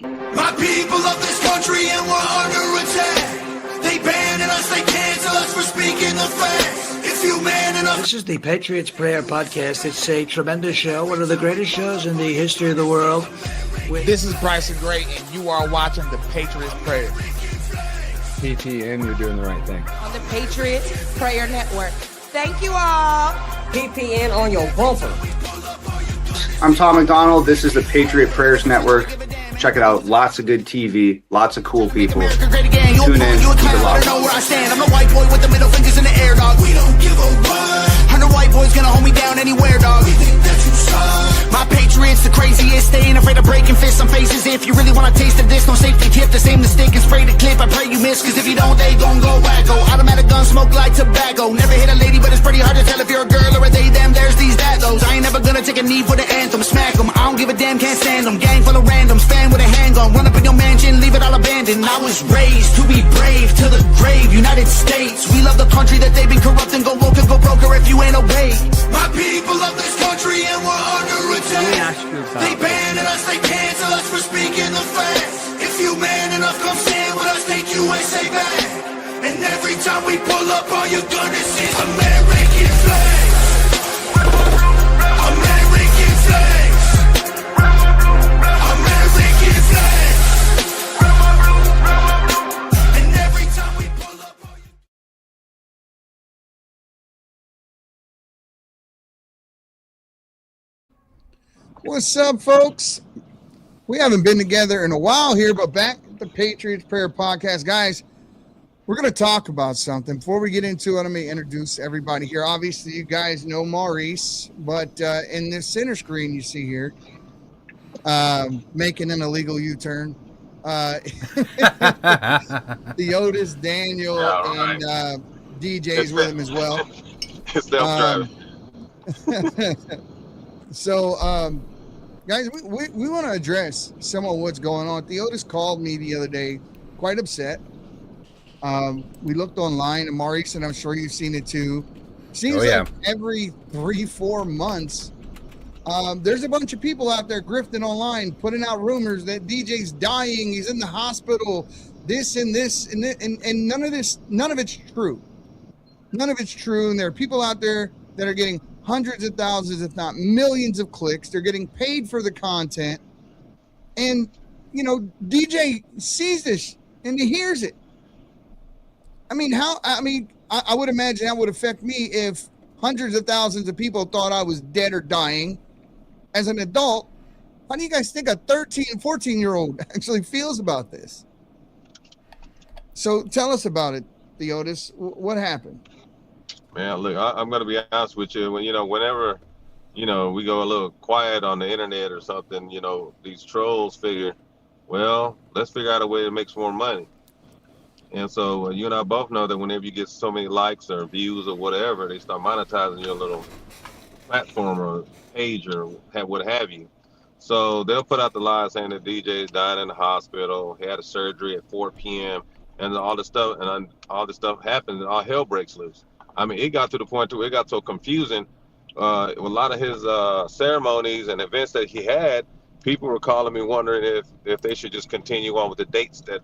My people of this country and we're under attack. They banning us, they cancel us for speaking the facts. If you man enough. This is the Patriots Prayer Podcast. It's a tremendous show, one of the greatest shows in the history of the world. This is Bryson Gray, and you are watching the Patriots Prayer. PPN, you're doing the right thing. On the Patriots Prayer Network. Thank you all. PPN on your bumper. I'm Tom McDonald. This is the Patriot Prayers Network. Check it out. Lots of good TV. Lots of cool people. Tune in. Keep it locked. I'm the white boy with the middle fingers in the air, dog. We don't give a what. 100 white boys gonna hold me down anywhere, dog. We think that you suck. My Patriots the craziest. They ain't afraid of breaking fists on faces. If you really wanna taste of this, no safety tip. The same mistake and spray the clip. I pray you miss, cause if you don't, they gon' go wacko. Automatic gun smoke like tobacco. Never hit a lady, but it's pretty hard to tell if you're a girl or a they, them. There's these, that, those. I ain't never gonna take a knee for the anthem. Smack them. I don't give a damn, can't stand them. Gang full of randoms. Fan with a handgun. Run up in your mansion, leave it all abandoned. I was raised to be brave to the grave. United States, we love the country that they've been corrupting. Go woke and go broker if you ain't obeyed. My people of this country and we're under attack. They banning us, they cancel us for speaking the facts. If you man enough, come stand with us, take USA back. And every time we pull up, all you're gonna see is American flags. American flags. American flags. And every time we pull up, all you... What's up, folks? We haven't been together in a while here, but back at the Patriots Prayer Podcast. Guys, we're going to talk about something. Before we get into it, let me introduce everybody here. Obviously, you guys know Maurice, but in this center screen you see here, making an illegal U-turn, the Otis, Daniel, and DJ's with him as well. It's self-driving. So, guys, we want to address some of what's going on. Theotis called me the other day, quite upset. We looked online, and Maurice, and I'm sure you've seen it too. Seems like every 3-4 months, there's a bunch of people out there grifting online, putting out rumors that DJ's dying, he's in the hospital, this and this, and none of it's true. None of it's true, and there are people out there that are getting hundreds of thousands, if not millions of clicks. They're getting paid for the content. And, you know, DJ sees this and he hears it. I would imagine that would affect me if hundreds of thousands of people thought I was dead or dying. As an adult, how do you guys think a 13, 14-year-old actually feels about this? So tell us about it, Theotis. What happened? Man, look, I'm going to be honest with you. Whenever, we go a little quiet on the internet or something, these trolls figure, well, let's figure out a way to make some more money. And so you and I both know that whenever you get so many likes or views or whatever, they start monetizing your little platform or page or what have you. So they'll put out the lie saying that DJ died in the hospital, he had a surgery at 4 p.m. and all this stuff happens and all hell breaks loose. I mean, it got to the point where it got so confusing. A lot of his ceremonies and events that he had, people were calling me wondering if they should just continue on with the dates that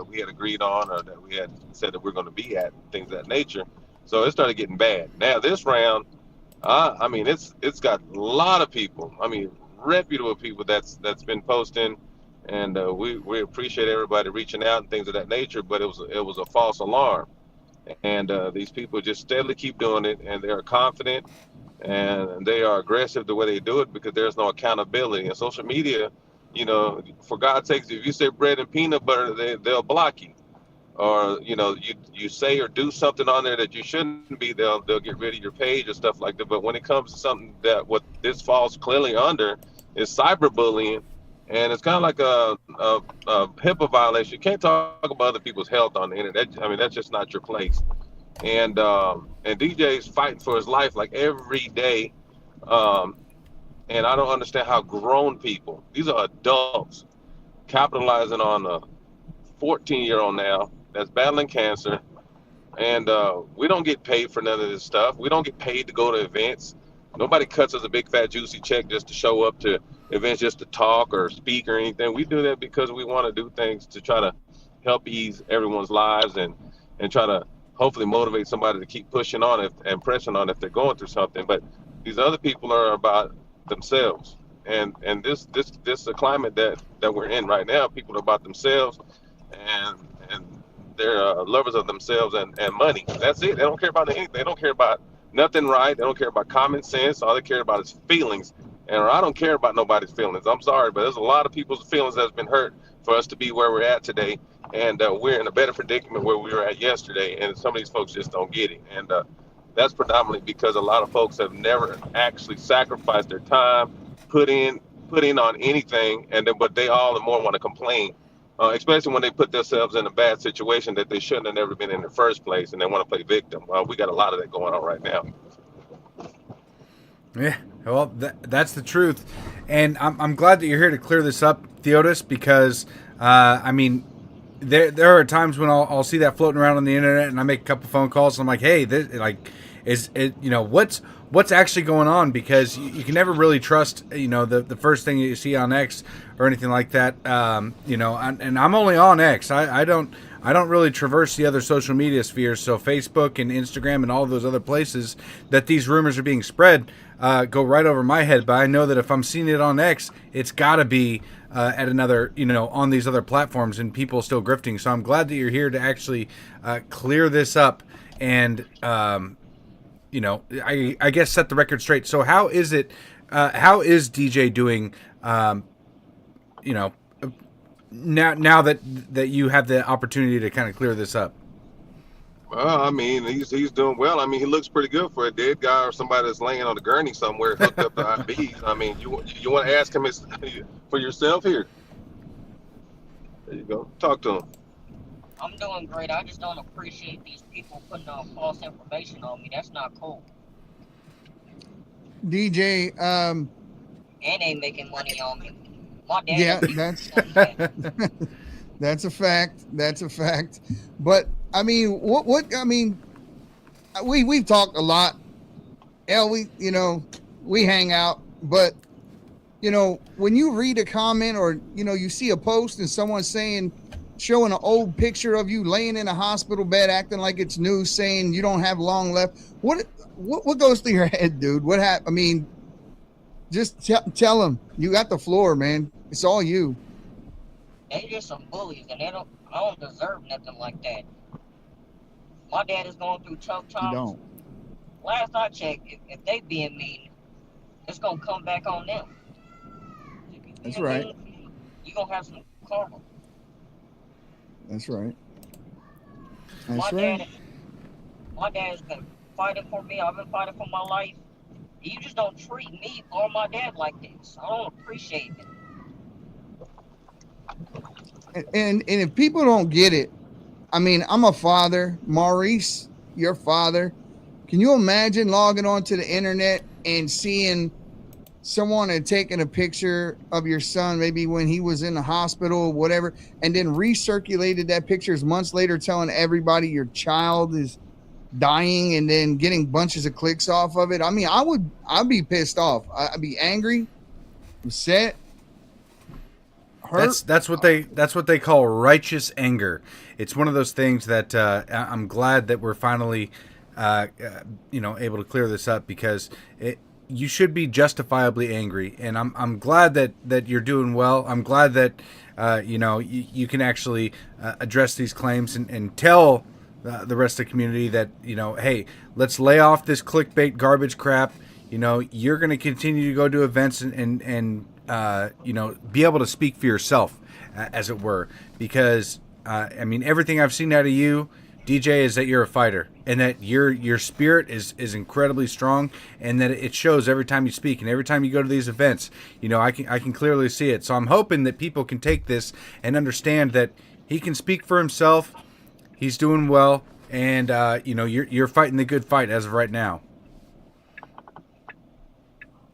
we had agreed on or that we had said that we're going to be at, things of that nature. So it started getting bad. Now this round, it's got a lot of people. Reputable people that's been posting, and we appreciate everybody reaching out and things of that nature. But it was a false alarm. And these people just steadily keep doing it, and they are confident, and they are aggressive the way they do it because there's no accountability. And social media, for God's sakes, if you say bread and peanut butter, they'll block you. Or, you say or do something on there that you shouldn't be, they'll get rid of your page or stuff like that. But when it comes to something that what this falls clearly under is cyberbullying, and it's kind of like a HIPAA violation. You can't talk about other people's health on the internet. That's just not your place. And DJ's fighting for his life like every day. And I don't understand how grown people, these are adults, capitalizing on a 14-year-old now that's battling cancer. And we don't get paid for none of this stuff. We don't get paid to go to events. Nobody cuts us a big fat juicy check just to show up to events just to talk or speak or anything. We do that because we want to do things to try to help ease everyone's lives and try to hopefully motivate somebody to keep pushing on it and pressing on if they're going through something. But these other people are about themselves. And this the climate that we're in right now, people are about themselves and they're lovers of themselves and money. That's it. They don't care about anything. They don't care about nothing right. They don't care about common sense. All they care about is feelings. And I don't care about nobody's feelings. I'm sorry, but there's a lot of people's feelings that's been hurt for us to be where we're at today. And we're in a better predicament where we were at yesterday. And some of these folks just don't get it. And that's predominantly because a lot of folks have never actually sacrificed their time, put in on anything, and then but they all the more want to complain, especially when they put themselves in a bad situation that they shouldn't have never been in the first place, and they want to play victim. We got a lot of that going on right now. Yeah, well, that's the truth, and I'm glad that you're here to clear this up, Theodis, because I mean, there are times when I'll see that floating around on the internet, and I make a couple phone calls, and I'm like, hey, this is it, what's actually going on, because you can never really trust, the first thing you see on X or anything like that. And I'm only on X. I don't really traverse the other social media spheres. So Facebook and Instagram and all of those other places that these rumors are being spread go right over my head. But I know that if I'm seeing it on X, it's got to be at another, on these other platforms, and people still grifting. So I'm glad that you're here to actually clear this up and I guess set the record straight. So how is it? How is DJ doing? Now that you have the opportunity to kind of clear this up. Well, I mean, he's doing well. I mean, he looks pretty good for a dead guy or somebody that's laying on a gurney somewhere hooked up to IVs. I mean, you want to ask him for yourself here. There you go. Talk to him. I'm doing great. I just don't appreciate these people putting out false information on me. That's not cool. DJ, And they making money on me. My dad. Yeah, that's a fact. That's a fact. But I mean, we've talked a lot. Yeah, we hang out, but when you read a comment or you see a post and someone's showing an old picture of you laying in a hospital bed acting like it's news, saying you don't have long left, what goes through your head, dude? What happened? I mean, just tell them. You got the floor, man. It's all you. They just some bullies, and I don't deserve nothing like that. My dad is going through tough times. You don't. Last I checked, if they being mean, it's gonna come back on them. That's right. You gonna have some karma. That's right. My dad's been fighting for me. I've been fighting for my life. You just don't treat me or my dad like this. I don't appreciate it. And if people don't get it, I mean, I'm a father. Maurice, your father. Can you imagine logging onto the internet and seeing someone had taken a picture of your son, maybe when he was in the hospital or whatever, and then recirculated that pictures months later, telling everybody your child is dying, and then getting bunches of clicks off of it? I mean, I'd be pissed off. I'd be angry, upset, hurt. That's what they call righteous anger. It's one of those things that I'm glad that we're finally able to clear this up, because you should be justifiably angry, and I'm glad that you're doing well. I'm glad that you can actually address these claims and tell the rest of the community that hey, let's lay off this clickbait garbage crap. You're going to continue to go to events and be able to speak for yourself, as it were, because I mean, everything I've seen out of you, DJ, is that you're a fighter, and that your spirit is incredibly strong, and that it shows every time you speak and every time you go to these events. I can clearly see it. So I'm hoping that people can take this and understand that he can speak for himself. He's doing well, and you're fighting the good fight as of right now.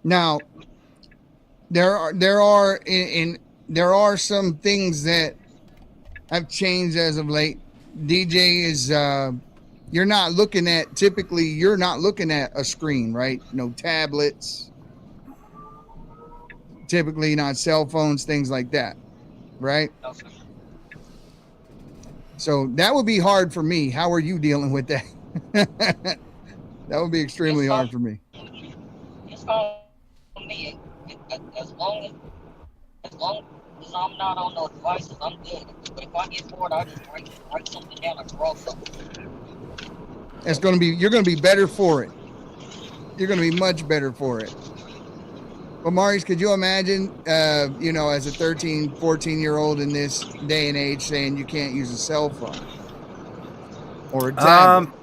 Now, there are some things that have changed as of late. DJ is you're not looking at a screen, right? No tablets, typically not cell phones, things like that, right? No, sir. So that would be hard for me. How are you dealing with that? That would be extremely hard for me. It's on me. As long as I'm not on those devices, I'm good. But if I get bored, I just write something down or draw something. You're gonna be better for it. You're gonna be much better for it. But Maurice, could you imagine, as a 13, 14-year-old in this day and age saying you can't use a cell phone or a tablet?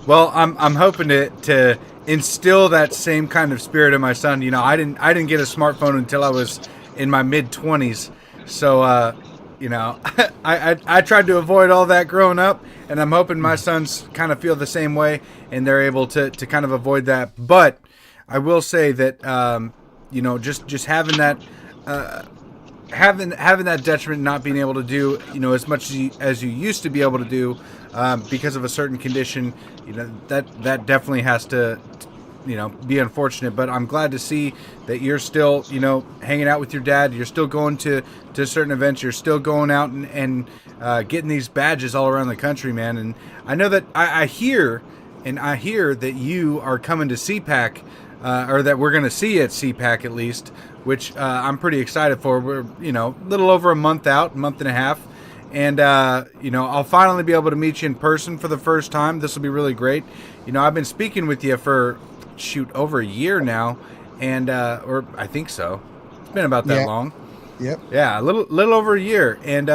Well, I'm hoping to instill that same kind of spirit in my son. I didn't get a smartphone until I was in my mid-20s. So, I tried to avoid all that growing up, and I'm hoping my sons kind of feel the same way, and they're able to kind of avoid that. But I will say that, just having that, having that detriment, not being able to do, as much as you used to be able to do, because of a certain condition, that definitely has to, be unfortunate. But I'm glad to see that you're still, hanging out with your dad. You're still going to certain events. You're still going out and getting these badges all around the country, man. And I know that I hear that you are coming to CPAC, or that we're going to see at CPAC at least, which I'm pretty excited for. We're, a little over a month and a half. And, I'll finally be able to meet you in person for the first time. This will be really great. I've been speaking with you for, over a year now. And, or I think so. It's been about that long. Yep. Yeah, a little over a year. And,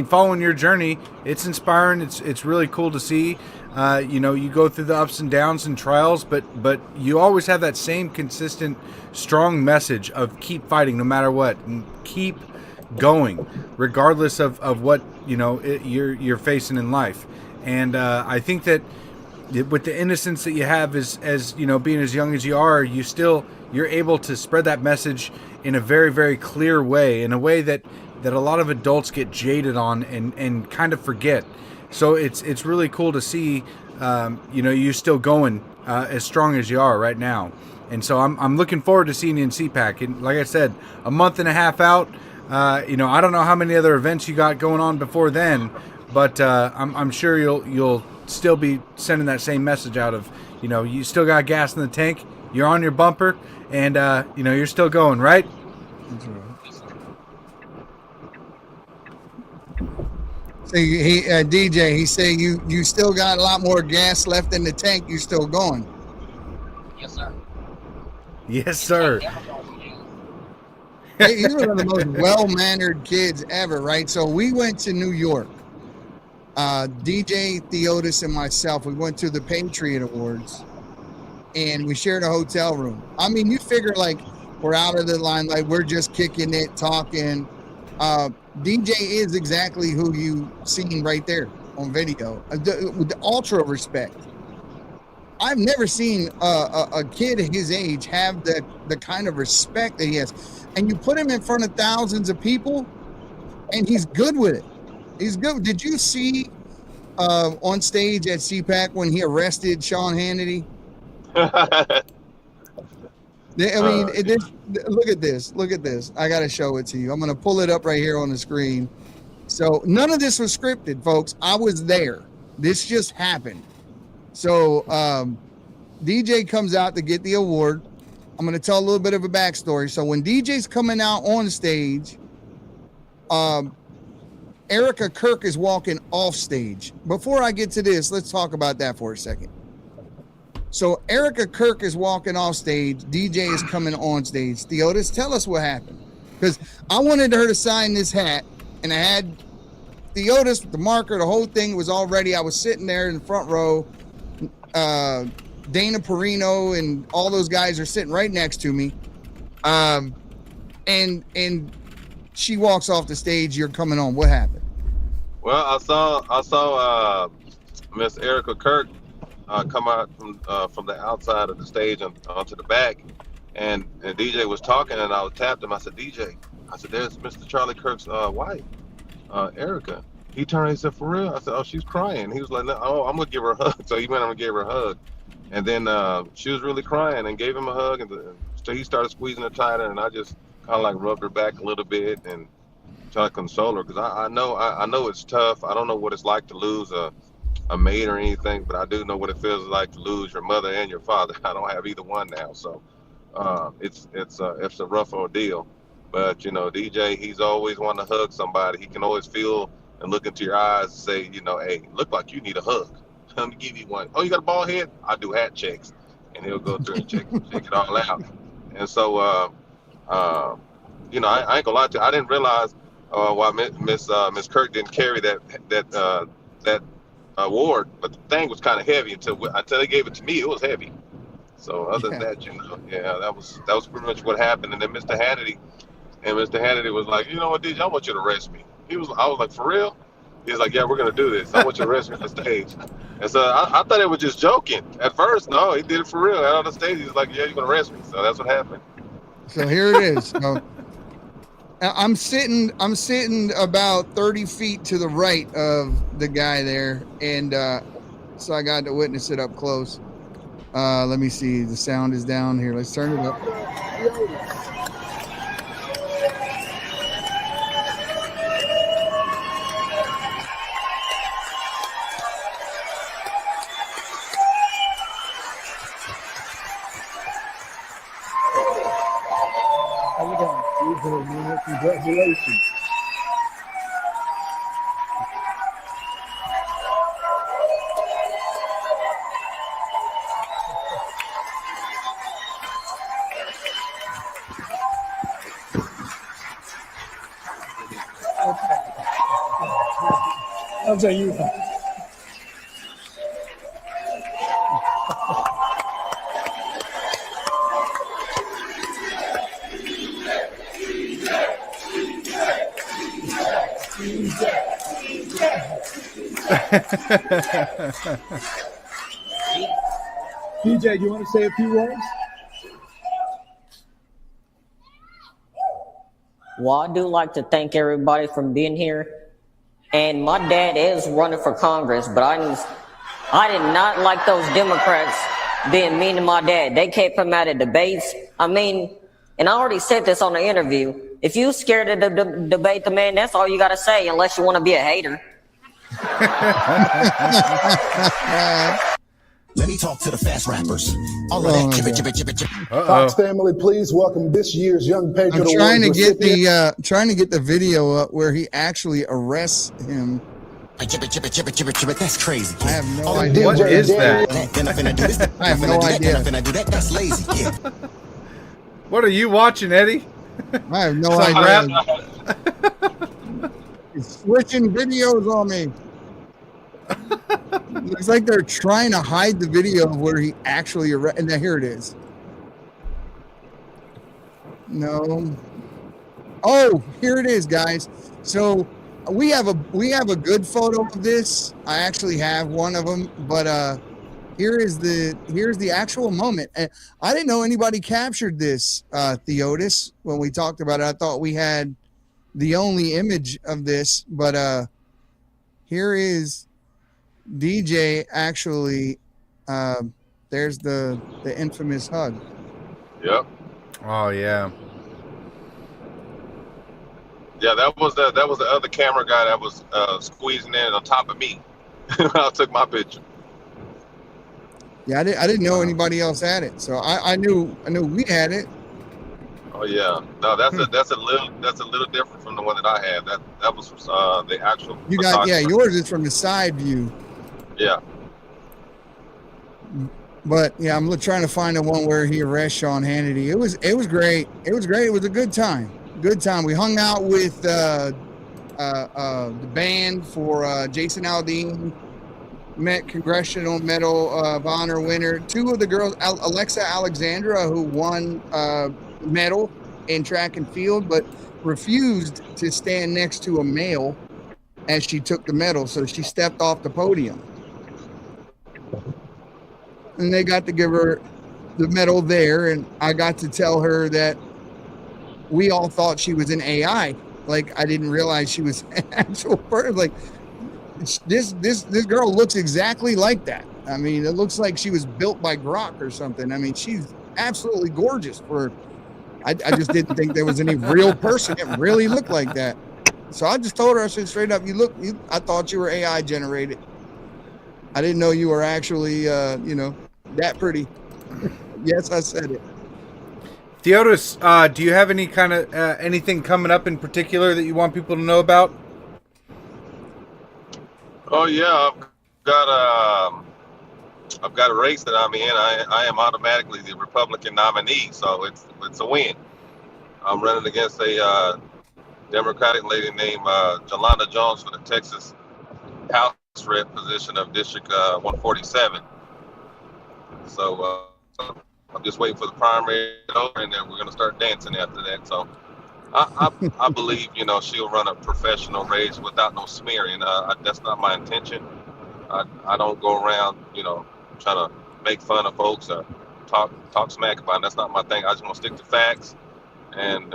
following your journey, it's inspiring. It's really cool to see. You go through the ups and downs and trials, but you always have that same consistent, strong message of keep fighting no matter what, and keep going regardless of what you're facing in life. And I think that with the innocence that you have as being as young as you are, you're able to spread that message in a very, very clear way, in a way that a lot of adults get jaded on and kind of forget. So it's really cool to see, you still going as strong as you are right now. And so I'm looking forward to seeing you in CPAC. And like I said, a month and a half out. I don't know how many other events you got going on before then, but I'm sure you'll still be sending that same message out of, you still got gas in the tank, you're on your bumper, and you're still going, right? That's right. So DJ, he's saying you still got a lot more gas left in the tank. You still going? Yes, sir. Yes, sir. He's one of the most well-mannered kids ever, right? So we went to New York. DJ, Theotis, and myself, we went to the Patriot Awards, and we shared a hotel room. I mean, you figure like we're out of the limelight, we're just kicking it, talking. DJ is exactly who you seen right there on video, with the ultra respect. I've never seen a kid his age have the kind of respect that he has. And you put him in front of thousands of people, and he's good with it. He's good. Did you see on stage at CPAC when he arrested Sean Hannity? Look at this. Look at this. I got to show it to you. I'm going to pull it up right here on the screen. So none of this was scripted, folks. I was there. This just happened. So DJ comes out to get the award. I'm going to tell a little bit of a backstory. So when DJ's coming out on stage, Erica Kirk is walking off stage. Before I get to this, let's talk about that for a second. So Erica Kirk is walking off stage. DJ is coming on stage. Theotis, tell us what happened. Because I wanted her to sign this hat, and I had Theotis, the marker, the whole thing was all ready. I was sitting there in the front row. Dana Perino and all those guys are sitting right next to me. And she walks off the stage. You're coming on. What happened? Well, I saw Miss Erica Kirk come out from the outside of the stage onto the back, and DJ was talking, and I tapped him. I said, DJ, there's Mr. Charlie Kirk's wife, Erica. He turned and said, for real? I said, oh, she's crying. He was like, oh, I'm gonna give her a hug. So he went over and gave her a hug, and then she was really crying and gave him a hug and So he started squeezing her tighter, and I just kind of like rubbed her back a little bit and try to console her, because I know it's tough. I don't know what it's like to lose a mate or anything, but I do know what it feels like to lose your mother and your father. I don't have either one now, so it's a rough ordeal. But you know, DJ, he's always wanting to hug somebody. He can always feel and look into your eyes and say, you know, hey, look like you need a hug. Let me give you one. Oh, you got a bald head? I do hat checks, and he'll go through and check it all out. And so, you know, I ain't gonna lie to you. I didn't realize why Miss Kirk didn't carry that award, but the thing was kind of heavy until they gave it to me. It was heavy. So other than that, you know, yeah, that was pretty much what happened. And then Mr. Hannity was like, you know what, DJ, I want you to arrest me. I was like, for real? He was like, yeah, we're gonna do this. I want you to arrest me on the stage. And so I thought it was just joking at first. No, he did it for real. Out on the stage, he was like, yeah, you're gonna arrest me. So that's what happened. So here it is. So, I'm sitting about 30 feet to the right of the guy there, and so I got to witness it up close. Let me see. The sound is down here. Let's turn it up. Congratulations. I'll tell you. DJ, do you want to say a few words? Well, I do like to thank everybody for being here. And my dad is running for Congress, but I did not like those Democrats being mean to my dad. They kept him out of debates. I mean, and I already said this on the interview. If you scared to debate the man, that's all you got to say, unless you want to be a hater. Let me talk to the fast rappers. All of that chibba. Fox family, please welcome this year's Young Patriot I'm trying Award to get the video up where he actually arrests him. Chibba. That's crazy. I have no idea. What is that? I have no idea. That's lazy. What are you watching, Eddie? I have no Some idea. He's switching videos on me. Looks like they're trying to hide the video of where he actually and now here it is. No. Oh, here it is, guys. So we have a good photo of this. I actually have one of them, but here's the actual moment. And I didn't know anybody captured this, Theotis, when we talked about it. I thought we had the only image of this, but here is DJ actually. There's the infamous hug. Yep. Oh yeah. Yeah, that was the other camera guy that was squeezing in on top of me when I took my picture. Yeah, I didn't know anybody else had it, so I knew we had it. Oh yeah, no, that's a little different from the one that I had. That was the actual. You got yours is from the side view. Yeah. But yeah, I'm trying to find the one where he arrests Sean Hannity. It was great. It was great. It was a good time. Good time. We hung out with the band for Jason Aldean. Met Congressional Medal of Honor winner. Two of the girls, Alexa Alexandra, who won medal in track and field, but refused to stand next to a male as she took the medal, so she stepped off the podium. And they got to give her the medal there, and I got to tell her that we all thought she was an AI. Like, I didn't realize she was an actual person. Like, this girl looks exactly like that. I mean, it looks like she was built by Grok or something. I mean, she's absolutely gorgeous. I just didn't think there was any real person that really looked like that. So I just told her, I said straight up, I thought you were AI generated. I didn't know you were actually, that pretty. Yes, I said it. Theodis, do you have any kind of anything coming up in particular that you want people to know about? Oh yeah, I've got a race that I'm in. I am automatically the Republican nominee, so it's a win. I'm running against a Democratic lady named Jolanda Jones for the Texas House Rep position of District 147. So I'm just waiting for the primary to go, and then we're going to start dancing after that. So I believe, she'll run a professional race without no smearing. That's not my intention. I don't go around, trying to make fun of folks or talk smack about them. That's not my thing. I just want to stick to facts and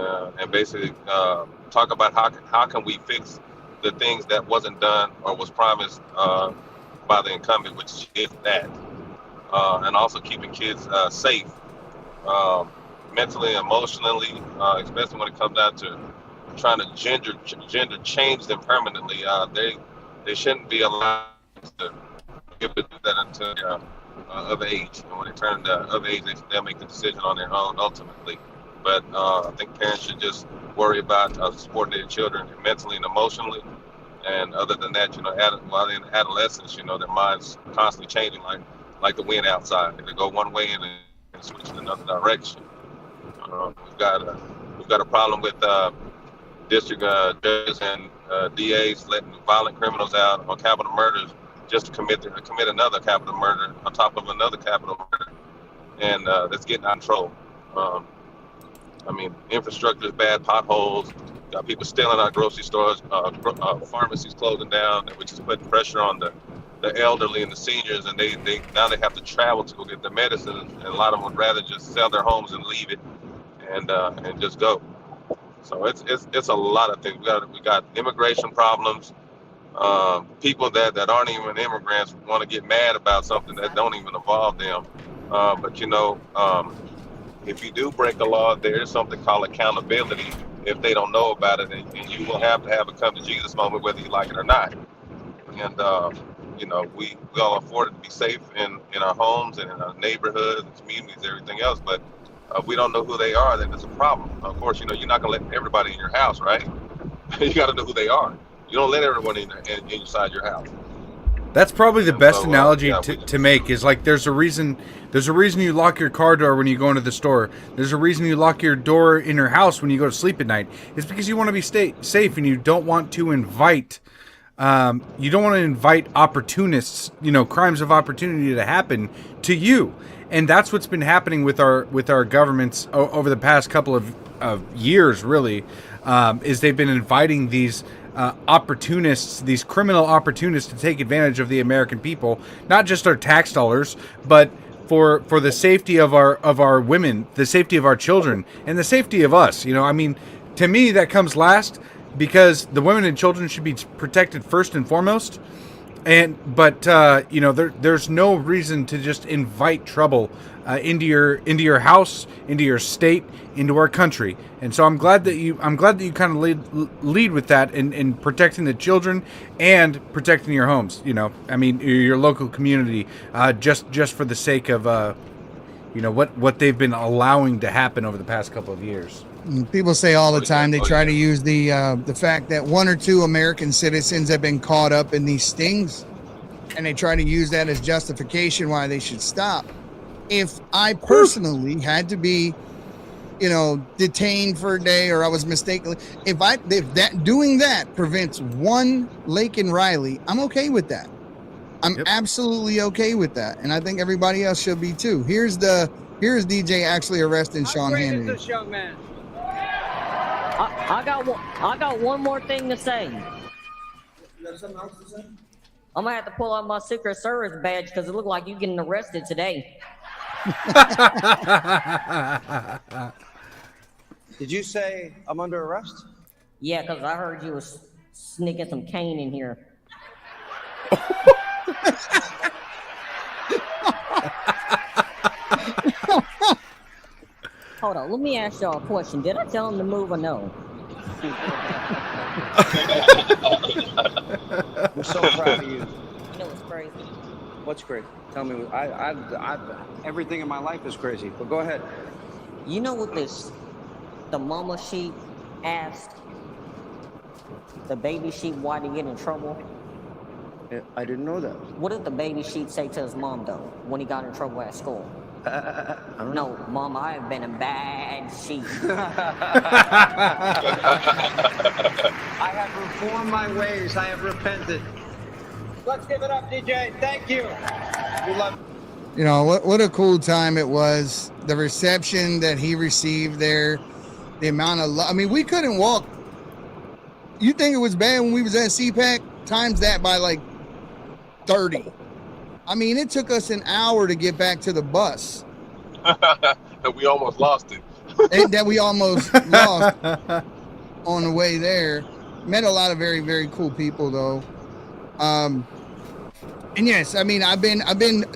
basically talk about how can we fix the things that wasn't done or was promised by the incumbent, which is that, and also keeping kids safe, mentally, emotionally, especially when it comes down to trying to gender change them permanently. They shouldn't be allowed to be able to do that until they're of age. And when they turn of age, they'll make the decision on their own ultimately. But I think parents should just worry about supporting their children mentally and emotionally. And other than that, while they're in adolescence, their minds constantly changing like the wind outside. They go one way and then switch in another direction. We've got a problem with district judges and DAs letting violent criminals out on capital murders just to commit another capital murder on top of another capital murder, and that's getting out of control. Infrastructure is bad, potholes, got people stealing our grocery stores, pharmacies closing down, which is putting pressure on the elderly and the seniors, and they now they have to travel to go get their medicine, and a lot of them would rather just sell their homes and leave it and just go. So it's a lot of things. We got immigration problems. People that aren't even immigrants want to get mad about something that don't even involve them. But if you do break a law, there is something called accountability if they don't know about it, and you will have to have a come to Jesus moment whether you like it or not. And we all afford it to be safe in our homes and in our neighborhoods and communities, everything else. But if we don't know who they are, then it's a problem. Of course, you're not going to let everybody in your house, right? You got to know who they are. You don't let everyone inside your house. That's probably the best analogy to make is like there's a reason you lock your car door when you go into the store. There's a reason you lock your door in your house when you go to sleep at night. It's because you want to be safe and you don't want to invite opportunists, crimes of opportunity to happen to you. And that's what's been happening with our governments over the past couple of years, really, is they've been inviting these opportunists, these criminal opportunists, to take advantage of the American people, not just our tax dollars, but for the safety of our women, the safety of our children, and the safety of us. To me, that comes last because the women and children should be protected first and foremost. But there's no reason to just invite trouble into your house, into your state, into our country. And so I'm glad that you kind of lead with that in protecting the children and protecting your homes. Your local community, just for the sake of what they've been allowing to happen over the past couple of years. People say all the time they try to use the fact that one or two American citizens have been caught up in these stings, and they try to use that as justification why they should stop. If I personally had to be, detained for a day, or I was mistakenly, if doing that prevents one Laken Riley, I'm okay with that. I'm absolutely okay with that, and I think everybody else should be too. Here's DJ actually arresting Sean Hannity. This young man. I got one more thing to say. You got something else to say? I'm gonna have to pull out my Secret Service badge because it looked like you getting arrested today. Did you say I'm under arrest? Yeah, because I heard you was sneaking some cane in here. Hold on, let me ask y'all a question. Did I tell him to move or no? We're so proud of you. You know what's crazy? What's crazy? Tell me. Everything in my life is crazy. But go ahead. You know what the mama sheep asked the baby sheep why to get in trouble? I didn't know that. What did the baby sheep say to his mom, though, when he got in trouble at school? I don't know. No, Mom, I have been a bad sheep. I have reformed my ways. I have repented. Let's give it up, DJ. Thank you. We love you. You know, what a cool time it was. The reception that he received there, the amount of love. I mean, we couldn't walk. You think it was bad when we was at CPAC? Times that by like 30. I mean, it took us an hour to get back to the bus. We almost lost it. That we almost lost on the way there. Met a lot of very, very cool people, though. And yes, I mean, I've been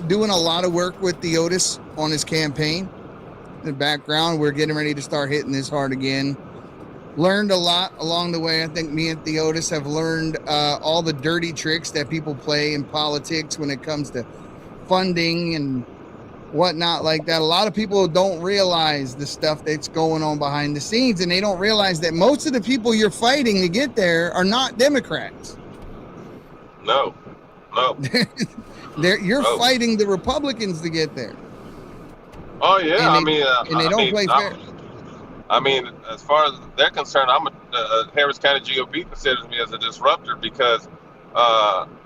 doing a lot of work with Theotis on his campaign. In the background, we're getting ready to start hitting this hard again. Learned a lot along the way. I think me and Theotis have learned all the dirty tricks that people play in politics when it comes to funding and whatnot like that. A lot of people don't realize the stuff that's going on behind the scenes, and they don't realize that most of the people you're fighting to get there are not Democrats. No. You're fighting the Republicans to get there. Oh yeah, and they don't play fair. I mean, as far as they're concerned, Harris County GOP considers me as a disruptor because,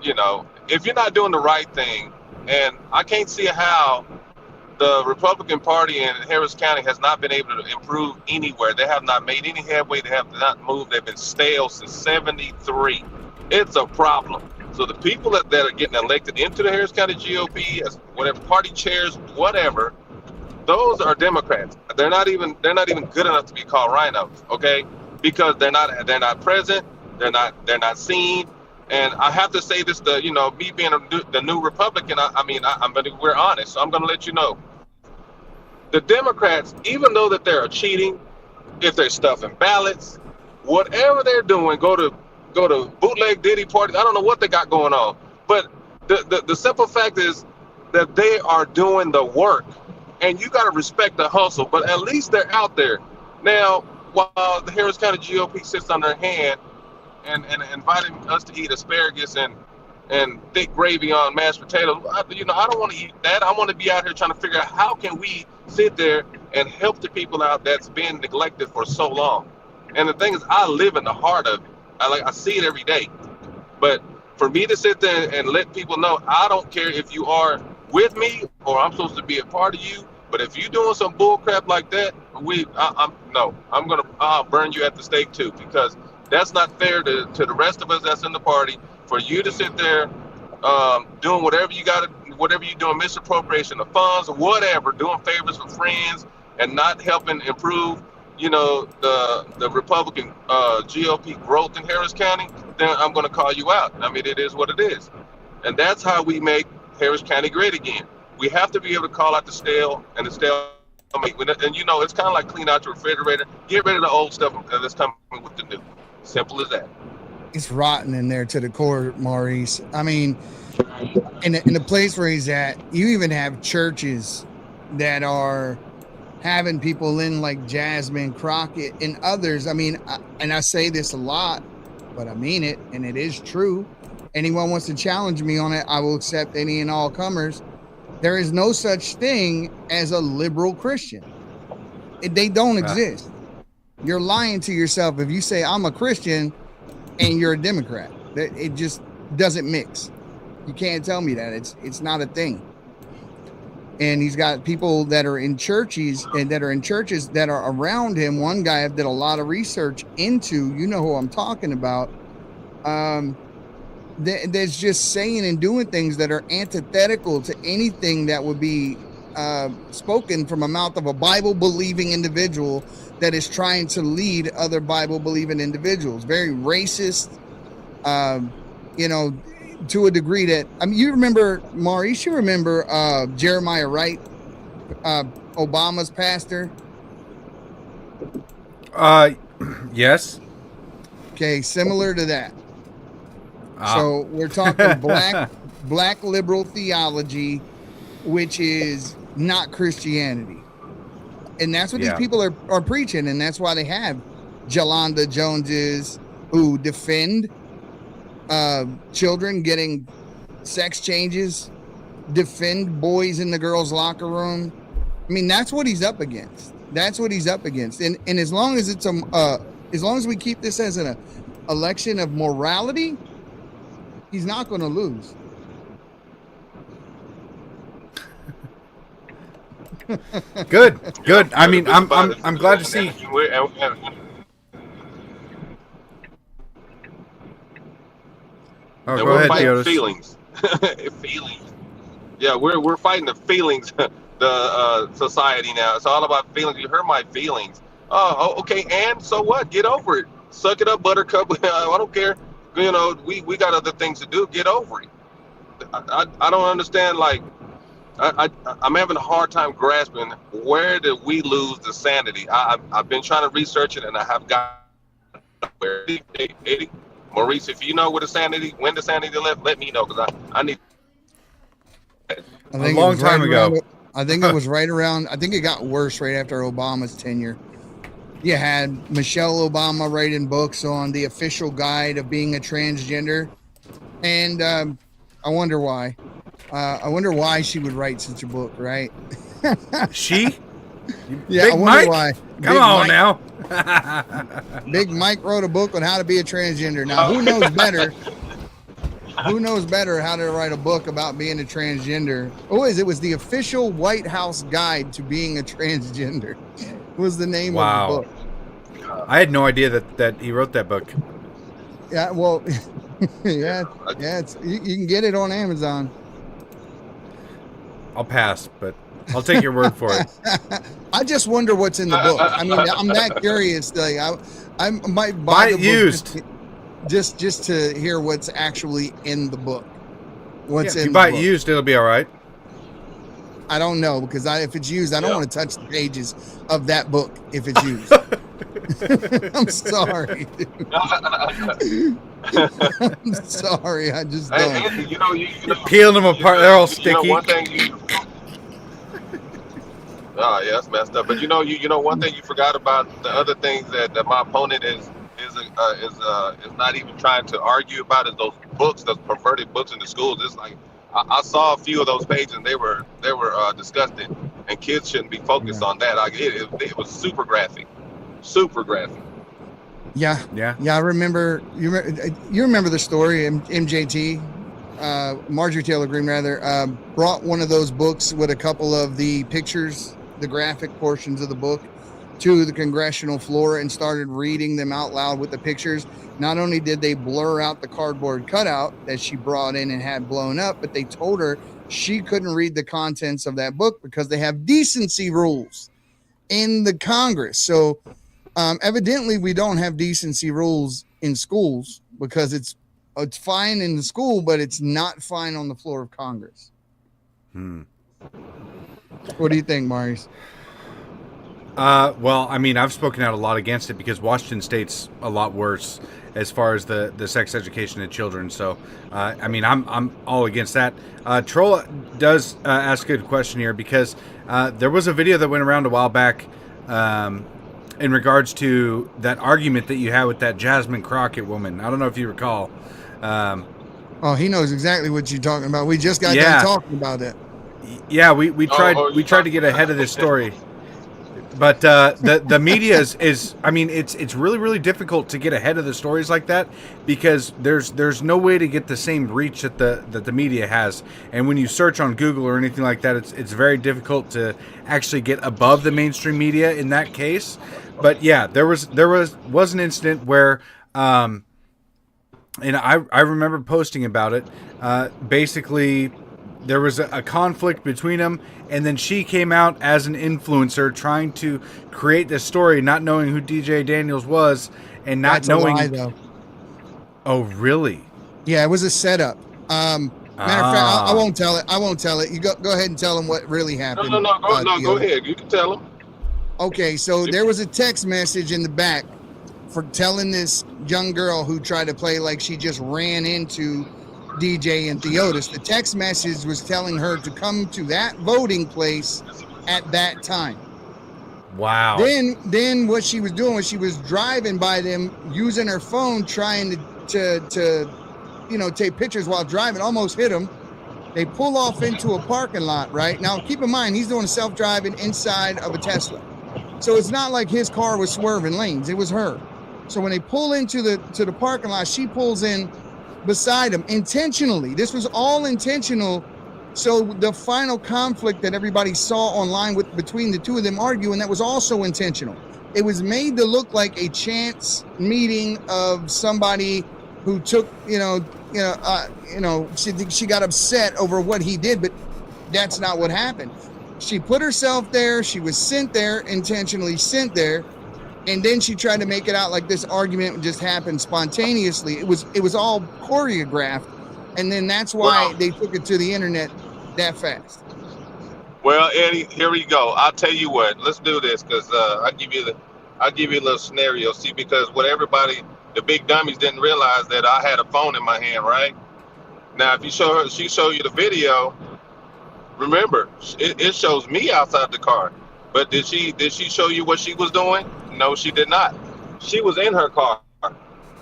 you know, if you're not doing the right thing, and I can't see how the Republican Party in Harris County has not been able to improve anywhere. They have not made any headway. They have not moved. They've been stale since '73. It's a problem. So the people that are getting elected into the Harris County GOP as whatever party chairs, whatever, those are Democrats. They're not even good enough to be called rhinos, okay? Because they're not present, they're not seen. And I have to say this, me being the new Republican, we're honest, so I'm gonna let you know. The Democrats, even though that they're cheating, if they're stuffing ballots, whatever they're doing, go to bootleg Diddy parties. I don't know what they got going on, but the simple fact is that they are doing the work. And you got to respect the hustle, but at least they're out there. Now, while the Harris County GOP sits on their hand and inviting us to eat asparagus and thick gravy on mashed potatoes, I don't want to eat that. I want to be out here trying to figure out how can we sit there and help the people out that's been neglected for so long. And the thing is, I live in the heart of it. I see it every day. But for me to sit there and let people know, I don't care if you are with me or I'm supposed to be a part of you. But if you're doing some bull crap like that, I'll burn you at the stake too, because that's not fair to the rest of us that's in the party. For you to sit there doing whatever you're doing, misappropriation of funds or whatever, doing favors for friends and not helping improve, the Republican GOP growth in Harris County, then I'm going to call you out. I mean, it is what it is. And that's how we make Harris County great again. We have to be able to call out the stale and the stale. And it's kind of like clean out your refrigerator. Get rid of the old stuff that's coming with the new. Simple as that. It's rotten in there to the core, Maurice. I mean, in the place where he's at, you even have churches that are having people in like Jasmine Crockett and others. I mean, I say this a lot, but I mean it, and it is true. Anyone wants to challenge me on it, I will accept any and all comers. There is no such thing as a liberal Christian. They don't exist. You're lying to yourself if you say I'm a Christian and you're a Democrat. It just doesn't mix. You can't tell me that. It's not a thing. And he's got people that are in churches that are around him. One guy I did a lot of research into, who I'm talking about, that's just saying and doing things that are antithetical to anything that would be spoken from a mouth of a Bible-believing individual that is trying to lead other Bible-believing individuals. Very racist, to a degree that, you remember, Maurice, Jeremiah Wright, Obama's pastor, Yes. Okay, similar to that. Ah. So we're talking black liberal theology, which is not Christianity. And that's what these people are preaching, and that's why they have Jolanda Joneses who defend children getting sex changes, defend boys in the girls' locker room. I mean, that's what he's up against. That's what he's up against. And as long as it's as long as we keep this as an election of morality, he's not going to lose. Good. I mean, I'm glad to see. Oh, go ahead, Theodis. Feelings. Yeah, we're fighting the feelings. The society now. It's all about feelings. You hurt my feelings. Oh, okay. And so what? Get over it. Suck it up, Buttercup. I don't care. You know, we got other things to do. Get over it. I don't understand. Like, I'm having a hard time grasping where did we lose the sanity. I've been trying to research it, and I have got where. Eddie, Maurice, if you know when the sanity left, let me know, because I need. A long time ago. I think it was right around. I think it got worse right after Obama's tenure. You had Michelle Obama writing books on the official guide of being a transgender, and I wonder why. I wonder why she would write such a book, right? She? Yeah, Big I wonder Mike? why. Come on now. Big Mike wrote a book on how to be a transgender. Now, who knows better? Who knows better how to write a book about being a transgender? It was the official White House guide to being a transgender. Was the name of the book. I had no idea that he wrote that book. Yeah, well, yeah, you can get it on Amazon. I'll pass, but I'll take your word for it. I just wonder what's in the book. I mean, I'm that curious. Like, I might buy the book used. Just to hear what's actually in the book. What's in if you the buy book. it used, it'll be all right. I don't know, because if it's used, I don't want to touch the pages of that book if it's used. I'm sorry, dude. I'm sorry. I just don't. Andy, you know, peeling them apart. They're all sticky. You know, one thing yeah, that's messed up. But you know, one thing you forgot about the other things that my opponent is not even trying to argue about is those books, those perverted books in the schools. It's like I saw a few of those pages, and they were disgusting, and kids shouldn't be focused on that. Like it was super graphic. Yeah. I remember. You remember the story? MJT, Marjorie Taylor Greene, rather, brought one of those books with a couple of the pictures, the graphic portions of the book, to the congressional floor and started reading them out loud with the pictures. Not only did they blur out the cardboard cutout that she brought in and had blown up, but they told her she couldn't read the contents of that book because they have decency rules in the Congress. So evidently we don't have decency rules in schools, because it's fine in the school, but it's not fine on the floor of Congress. What do you think, Maurice? Well, I mean, I've spoken out a lot against it because Washington State's a lot worse as far as the sex education of children. So, I mean, I'm all against that. Troll does ask a good question here, because there was a video that went around a while back in regards to that argument that you had with that Jasmine Crockett woman. I don't know if you recall. Oh, he knows exactly what you're talking about. We just got done talking about it. Yeah, we tried to get ahead of this story. But the media is I mean, it's really, really difficult to get ahead of the stories like that, because there's no way to get the same reach that the media has. And when you search on Google or anything like that, it's very difficult to actually get above the mainstream media in that case. But yeah, there was an incident where and I remember posting about it. Basically, there was a conflict between them, and then she came out as an influencer trying to create this story, not knowing who DJ Daniels was, and not That's knowing. A lie, though. Oh, really? Yeah, it was a setup. Matter of fact, I won't tell it. You go ahead and tell them what really happened. No, go ahead. You can tell them. Okay, so there was a text message in the back for telling this young girl who tried to play like she just ran into DJ and Theotis. The text message was telling her to come to that voting place at that time. Wow. Then what she was doing was she was driving by them using her phone, trying to take pictures while driving, almost hit them. They pull off into a parking lot, right? Now, keep in mind, he's doing self-driving inside of a Tesla. So it's not like his car was swerving lanes. It was her. So when they pull into the parking lot, she pulls in beside him intentionally. This was all intentional. So the final conflict that everybody saw online between the two of them arguing, that was also intentional. It was made to look like a chance meeting of somebody who took, she got upset over what he did, but that's not what happened. She put herself there. She was sent there, intentionally sent there. And then she tried to make it out like this argument just happened spontaneously. It was all choreographed. And then that's why they took it to the internet that fast. Well, Eddie, here we go. I'll tell you what. Let's do this because I'll give you a little scenario. See, because what the big dummies didn't realize that I had a phone in my hand, right? Now, if she show you the video, remember, it shows me outside the car. But did she show you what she was doing? No, she did not. She was in her car.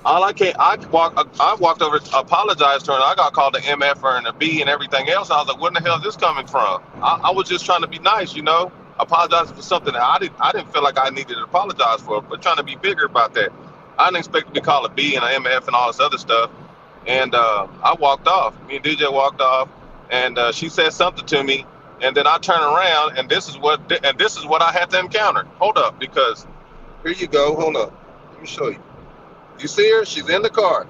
I walked over, apologized to her, and I got called the MFer and the B and everything else. I was like, where the hell is this coming from? I was just trying to be nice, apologizing for something that I didn't feel like I needed to apologize for, but trying to be bigger about that. I didn't expect to be called a B and an MF and all this other stuff. And I walked off. Me and DJ walked off, and she said something to me, and then I turned around, and this is what I had to encounter. Hold up, because here you go. Hold up. Let me show you. You see her? She's in the car.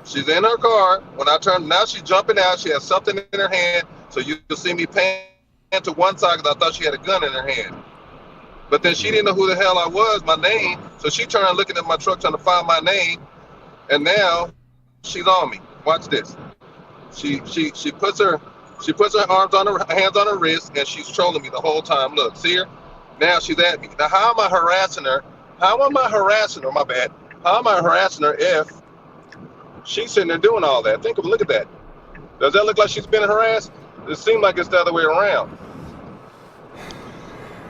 She's in her car. When I turn, now she's jumping out. She has something in her hand. So you'll see me pan to one side because I thought she had a gun in her hand. But then she didn't know who the hell I was, my name. So she turned around looking at my truck trying to find my name. And now she's on me. Watch this. She puts her hands on her wrist and she's trolling me the whole time. Look, see her? Now she's at me. Now how am I harassing her? My bad. How am I harassing her if she's sitting there doing all that? Look at that. Does that look like she's been harassed? It seems like it's the other way around.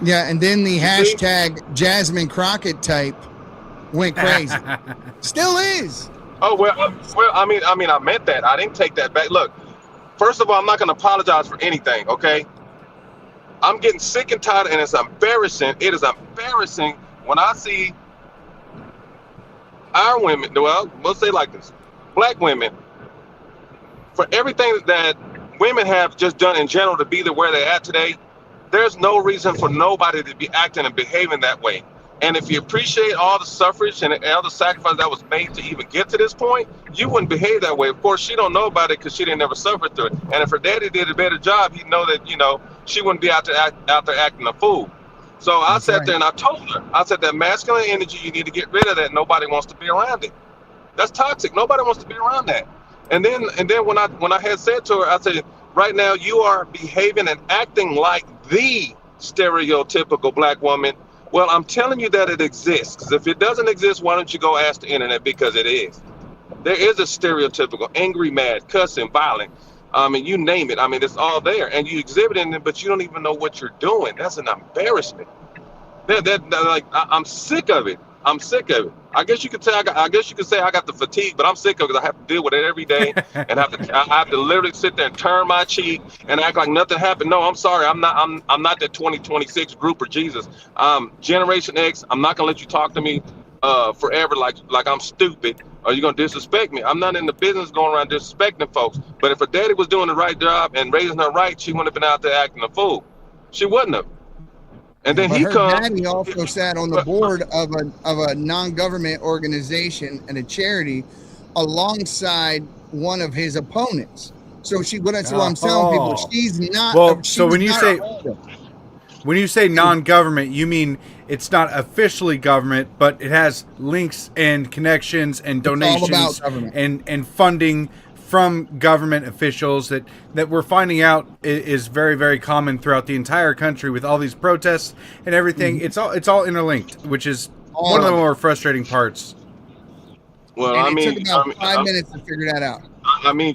Yeah, and then the hashtag Jasmine Crockett type went crazy. Still is. Oh, well, I mean, I meant that. I didn't take that back. Look, first of all, I'm not going to apologize for anything, okay? I'm getting sick and tired, and it's embarrassing. It is embarrassing when I see our women, well, we'll say like this, black women, for everything that women have just done in general to be where they're at today, there's no reason for nobody to be acting and behaving that way. And if you appreciate all the suffrage and all the sacrifice that was made to even get to this point, you wouldn't behave that way. Of course, she don't know about it because she didn't ever suffer through it. And if her daddy did a better job, he'd know that, she wouldn't be out there acting a fool. So I sat there and I told her, I said, that masculine energy, you need to get rid of that. Nobody wants to be around it. That's toxic. Nobody wants to be around that. And then when I had said to her, I said, right now you are behaving and acting like the stereotypical black woman. Well, I'm telling you that it exists. Because if it doesn't exist, why don't you go ask the internet? Because it is. There is a stereotypical angry, mad, cussing, violent. I mean, you name it. I mean, it's all there, and you exhibit it, but you don't even know what you're doing. That's an embarrassment. I'm sick of it. I'm sick of it. I guess you could say I got the fatigue, but I'm sick of it because I have to deal with it every day, and I have to literally sit there and turn my cheek and act like nothing happened. No, I'm sorry. I'm not that 2026 group or Jesus. Generation X. I'm not gonna let you talk to me forever like I'm stupid. Or you're gonna disrespect me. I'm not in the business going around disrespecting folks. But if her daddy was doing the right job and raising her right, she wouldn't have been out there acting a fool. She wouldn't have. And then her daddy also sat on the board of a non-government organization and a charity alongside one of his opponents. So that's what I'm telling people. She's not. Well, so when you say non-government, you mean it's not officially government, but it has links and connections and donations and funding from government officials that we're finding out is very, very common throughout the entire country with all these protests and everything. It's all interlinked, which is one of the more frustrating parts. Well, And it took about 5 minutes to figure that out. I mean,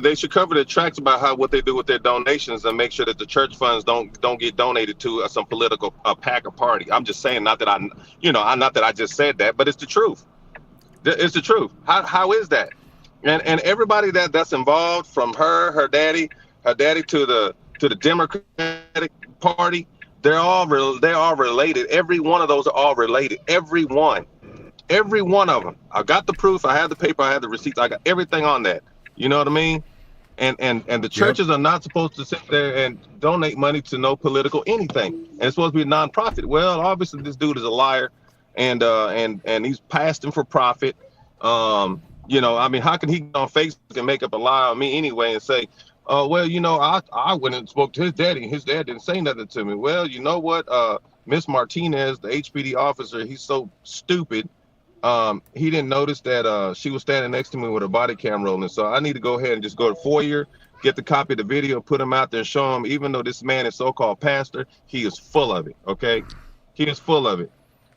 they should cover their tracks about what they do with their donations and make sure that the church funds don't get donated to some political pack or party. I'm just saying, not that I just said that, but it's the truth. It's the truth. How is that? And everybody that's involved, from her daddy to the Democratic Party, they're all related. Every one of those are all related. Every one of them. I got the proof. I have the paper. I have the receipts. I got everything on that. You know what I mean? And the churches are not supposed to sit there and donate money to no political anything. And it's supposed to be a nonprofit. Well, obviously this dude is a liar, and he's passing for profit. I mean, how can he go on Facebook and make up a lie on me anyway and say, I went and spoke to his daddy, and his dad didn't say nothing to me. Well, you know what? Miss Martinez, the HPD officer, he's so stupid. He didn't notice that she was standing next to me with a body cam rolling. So I need to go ahead and just go to FOIA, get the copy of the video, put him out there and show him, even though this man is so-called pastor, he is full of it, okay? He is full of it.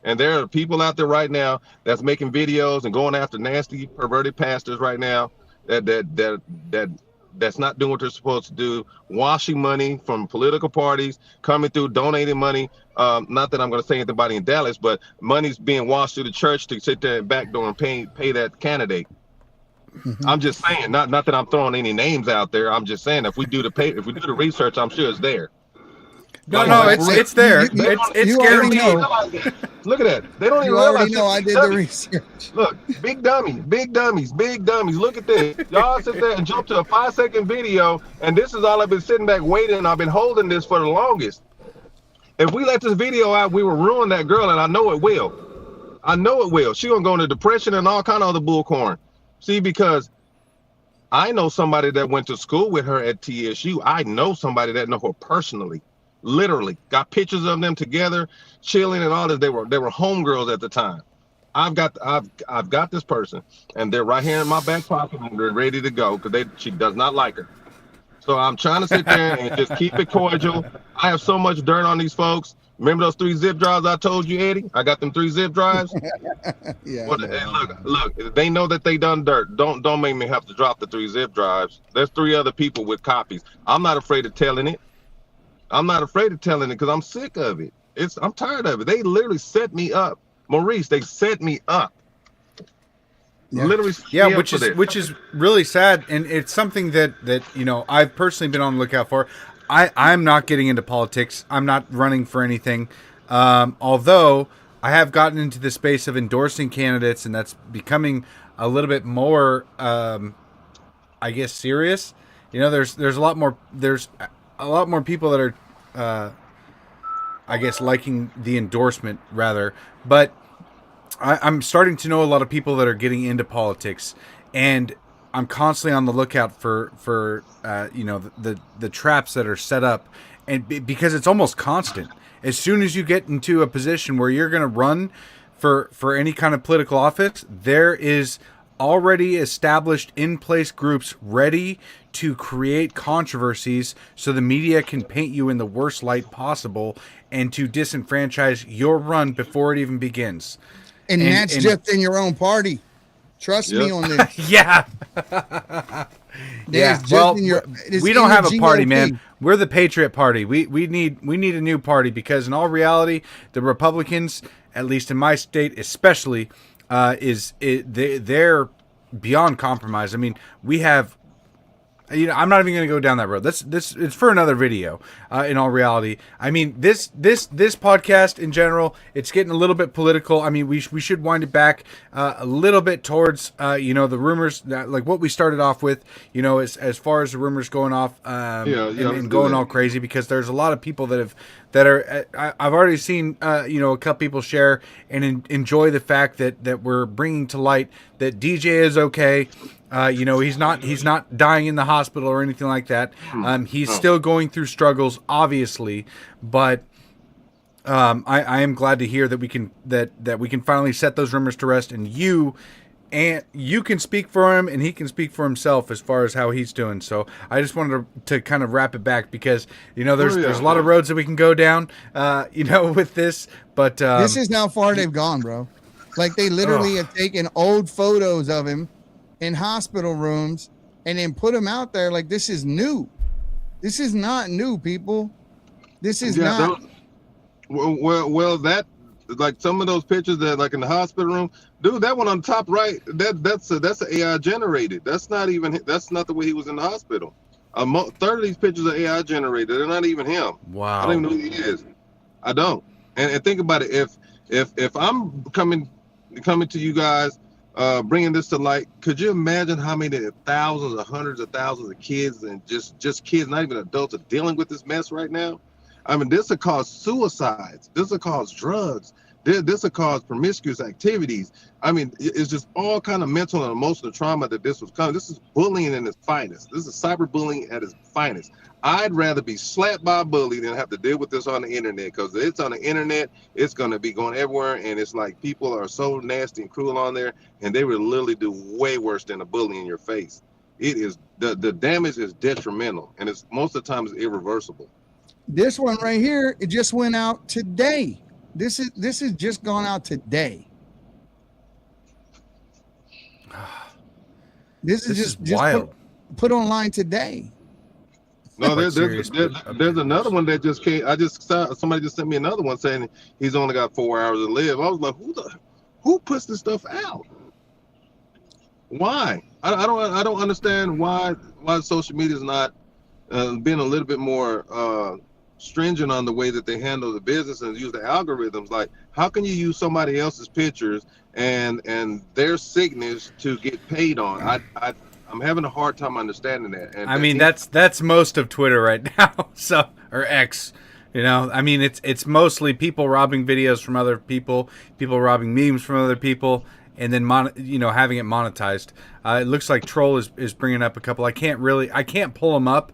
And there are people out there right now that's making videos and going after nasty, perverted pastors right now that's not doing what they're supposed to do, washing money from political parties, coming through, donating money. Not that I'm going to say anything about it in Dallas, but money's being washed through the church to sit there and backdoor and pay that candidate. I'm just saying, not that I'm throwing any names out there. I'm just saying, if we do the research, I'm sure it's there. It's there. It's guaranteed. Look at that. They don't even already realize. know I did the research. Look, big dummies. Look at this. Y'all sit there and jump to a 5-second video, and this is all I've been sitting back waiting, and I've been holding this for the longest. If we let this video out, we will ruin that girl, and I know it will. She gonna go into depression and all kind of other bullcorn. See, because I know somebody that went to school with her at TSU. I know somebody that know her personally. Literally got pictures of them together, chilling and all this. They were homegirls at the time. I've got this person, and they're right here in my back pocket, and they're ready to go because she does not like her. So I'm trying to sit there and just keep it cordial. I have so much dirt on these folks. Remember those 3 zip drives I told you, Eddie? I got them 3 zip drives. Yeah. Well, look, they know that they done dirt. Don't make me have to drop the 3 zip drives. There's 3 other people with copies. I'm not afraid of telling it. Because I'm sick of it. I'm tired of it. They literally set me up. Maurice, they set me up. Yeah. Literally. Yeah, which is really sad, and it's something that I've personally been on the lookout for. I'm not getting into politics. I'm not running for anything. Although I have gotten into the space of endorsing candidates, and that's becoming a little bit more, I guess, serious. There's a lot more people that are, I guess, liking the endorsement rather. But I'm starting to know a lot of people that are getting into politics, and I'm constantly on the lookout for the traps that are set up, and because it's almost constant. As soon as you get into a position where you're going to run for any kind of political office, there is already established in place groups ready to create controversies so the media can paint you in the worst light possible and to disenfranchise your run before it even begins. And that's just in your own party. Trust me on this. Yeah. Yeah. Well, we don't have a party, man. We're the Patriot Party. We need a new party because in all reality, the Republicans, at least in my state especially, they're beyond compromise. I mean, we have. I'm not even going to go down that road. It's for another video. In all reality, I mean, this podcast in general, it's getting a little bit political. I mean, we should wind it back a little bit towards the rumors that, like what we started off with. As far as the rumors going off and going all crazy, because there's a lot of people that are. I've already seen a couple people share and enjoy the fact that we're bringing to light that DJ is okay. He's not dying in the hospital or anything like that. He's still going through struggles, obviously, but I am glad to hear that we can finally set those rumors to rest, and you And you can speak for him, and he can speak for himself as far as how he's doing. So I just wanted to kind of wrap it back because, there's a lot of roads that we can go down, with this. But this is how far they've gone, bro. Like, they literally have taken old photos of him in hospital rooms and then put him out there. Like, this is new. This is not new, people. This is not. Well, that, like, some of those pictures that, like, in the hospital room, dude, that one on the top right, that's an AI generated. That's not the way he was in the hospital. A third of these pictures are AI generated. They're not even him. Wow. I don't even know who he is. I don't. And think about it. If I'm coming to you guys, bringing this to light, could you imagine how many thousands or hundreds of thousands of kids and just kids, not even adults, are dealing with this mess right now? I mean, this will cause suicides. This will cause drugs. This will cause promiscuous activities. I mean, it's just all kind of mental and emotional trauma that this was coming. This is bullying in its finest. This is cyberbullying at its finest. I'd rather be slapped by a bully than have to deal with this on the internet, because it's on the internet, it's going to be going everywhere, and it's like people are so nasty and cruel on there, and they will literally do way worse than a bully in your face. It is the damage is detrimental, and it's most of the time it's irreversible. This one right here, it just went out today. This is just gone out today. This is just wild. Put online today. No, there's another one that just came. Somebody just sent me another one saying he's only got 4 hours to live. I was like, who puts this stuff out? Why? I don't understand why social media is not being a little bit more stringent on the way that they handle the business and use the algorithms. Like, how can you use somebody else's pictures and their signage to get paid on? I'm having a hard time understanding that. And I mean, that's most of Twitter right now. So, or X, I mean, it's mostly people robbing videos from other people robbing memes from other people, and then having it monetized. It looks like Troll is bringing up a couple. I can't pull them up,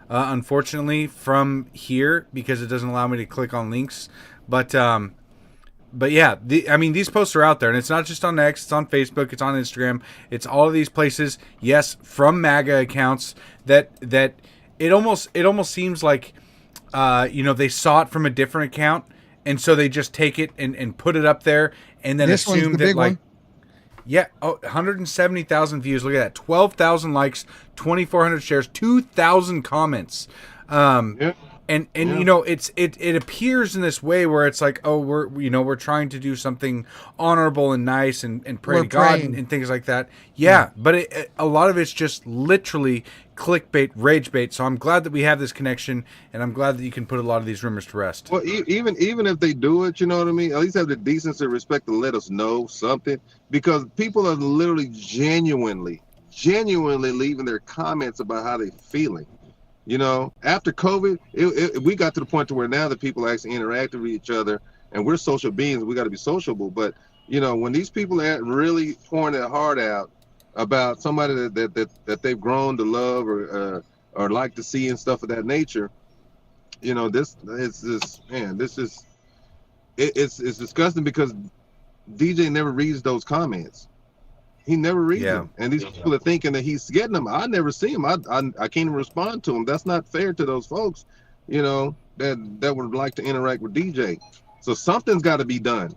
unfortunately, from here because it doesn't allow me to click on links. But yeah, these posts are out there, and it's not just on X, it's on Facebook, it's on Instagram, it's all of these places. Yes, from MAGA accounts that it almost seems like they saw it from a different account, and so they just take it and put it up there, and then this assume that, like, one. Yeah, 170,000 views. Look at that, 12,000 likes, 2,400 shares, 2,000 comments. Yeah. And it appears in this way where it's like, oh, we're trying to do something honorable and nice and pray to God and things like that. Yeah. But a lot of it's just literally clickbait, rage bait. So I'm glad that we have this connection, and I'm glad that you can put a lot of these rumors to rest. Well, even if they do it, you know what I mean? At least have the decency and respect to let us know something, because people are literally genuinely leaving their comments about how they're feeling. After COVID, we got to the point to where now that people actually interact with each other, and we're social beings, we got to be sociable. But when these people are really pouring their heart out about somebody that they've grown to love or like to see and stuff of that nature, it's disgusting, because DJ never reads those comments. He never reads them, and these people are thinking that he's getting them. I never see him. I can't even respond to him. That's not fair to those folks, that would like to interact with DJ. So something's got to be done.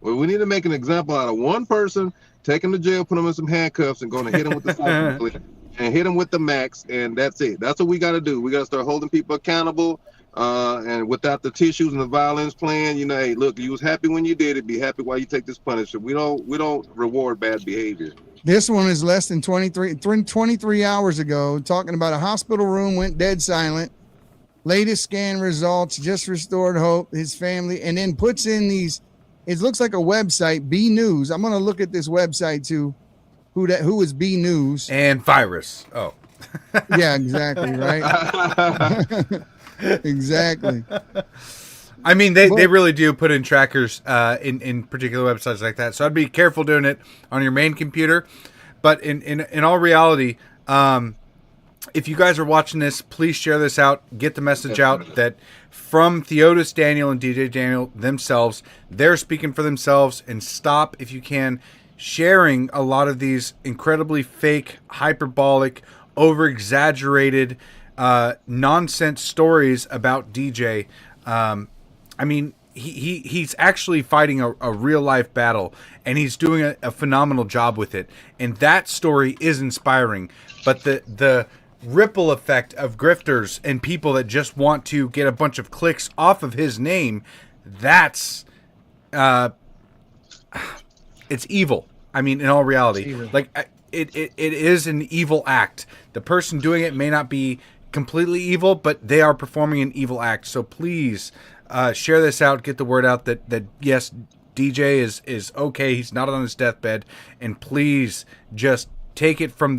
Well, we need to make an example out of one person, take him to jail, put him in some handcuffs, and go and hit him with the and hit him with the max, and that's it. That's what we got to do. We got to start holding people accountable, and without the tissues and the violence plan. Hey, look, you was happy when you did it. Be happy while you take this punishment. We don't reward bad behavior. This one is less than 23 hours ago, talking about a hospital room went dead silent. Latest scan results just restored hope, his family, and then puts in these. It looks like a website, B News. I'm going to look at this website too. Who is B News? And virus. Oh. Yeah, exactly, right? Exactly. I mean, they really do put in trackers in particular websites like that. So I'd be careful doing it on your main computer. But in all reality, if you guys are watching this, please share this out. Get the message out that from Theodis Daniel and DJ Daniel themselves, they're speaking for themselves. And stop, if you can, sharing a lot of these incredibly fake, hyperbolic, over-exaggerated, nonsense stories about DJ. I mean, he's actually fighting a real-life battle, and he's doing a phenomenal job with it. And that story is inspiring. But the ripple effect of grifters and people that just want to get a bunch of clicks off of his name, that's it's evil. I mean, in all reality, like it is an evil act. The person doing it may not be completely evil, but they are performing an evil act. So please share this out, get the word out that yes, DJ is okay. He's not on his deathbed, and please just take it from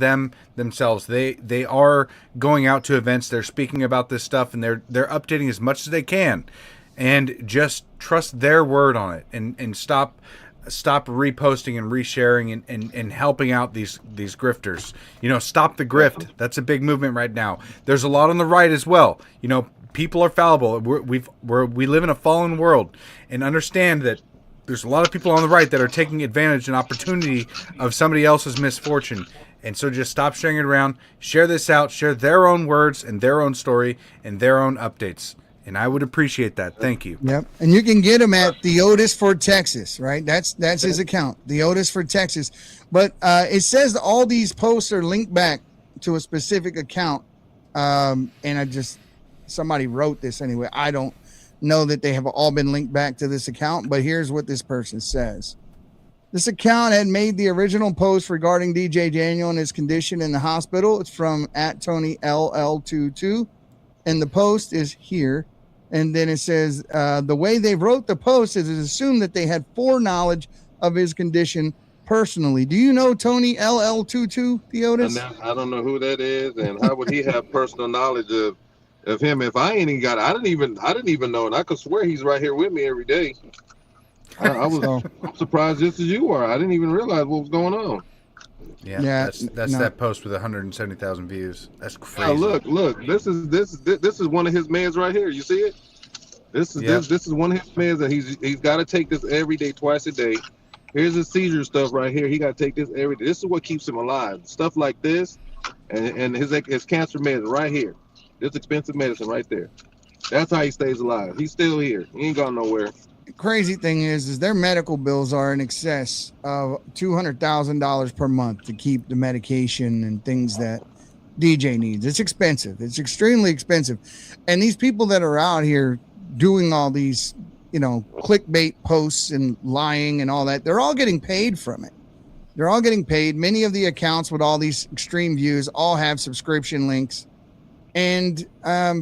themselves. They are going out to events. They're speaking about this stuff, and they're updating as much as they can, and just trust their word on it, and stop reposting and resharing and helping out these grifters. Stop the grift. That's a big movement right now. There's a lot on the right as well. People are fallible. We live in a fallen world, and understand that there's a lot of people on the right that are taking advantage and opportunity of somebody else's misfortune. And so just stop sharing it around. Share this out. Share their own words and their own story and their own updates. And I would appreciate that. Thank you. Yep. And you can get him at the Otis for Texas, right? That's his account, the Otis for Texas. But it says all these posts are linked back to a specific account. And somebody wrote this anyway. I don't know that they have all been linked back to this account, but here's what this person says. This account had made the original post regarding DJ Daniel and his condition in the hospital. It's from @TonyLL22. And the post is here. And then it says, the way they wrote the post is it assumed that they had foreknowledge of his condition personally. Do you know Tony LL22, Theotis? I don't know who that is, and how would he have personal knowledge of him if I ain't even got it? I didn't even know, and I could swear he's right here with me every day. I'm surprised just as you are. I didn't even realize what was going on. Yeah, that's that post with 170,000 views. That's crazy. Oh, look, this is one of his meds right here. You see it? This is one of his meds that he's got to take this every day, twice a day. Here's his seizure stuff right here. He got to take this every day. This is what keeps him alive. Stuff like this, and his cancer meds right here. This expensive medicine right there. That's how he stays alive. He's still here. He ain't gone nowhere. Crazy thing is their medical bills are in excess of $200,000 per month to keep the medication and things that DJ needs. It's expensive. It's extremely expensive. And these people that are out here doing all these, clickbait posts and lying and all that, they're all getting paid from it. They're all getting paid. Many of the accounts with all these extreme views all have subscription links. And, I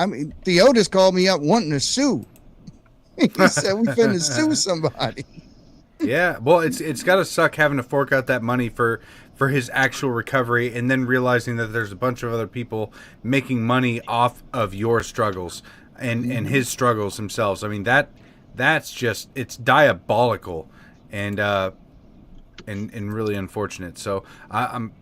mean, Theotis called me up wanting to sue. He said we finna sue somebody. Yeah, well, it's got to suck having to fork out that money for his actual recovery, and then realizing that there's a bunch of other people making money off of your struggles and his struggles themselves. I mean, that's just, it's diabolical and really unfortunate. So I'm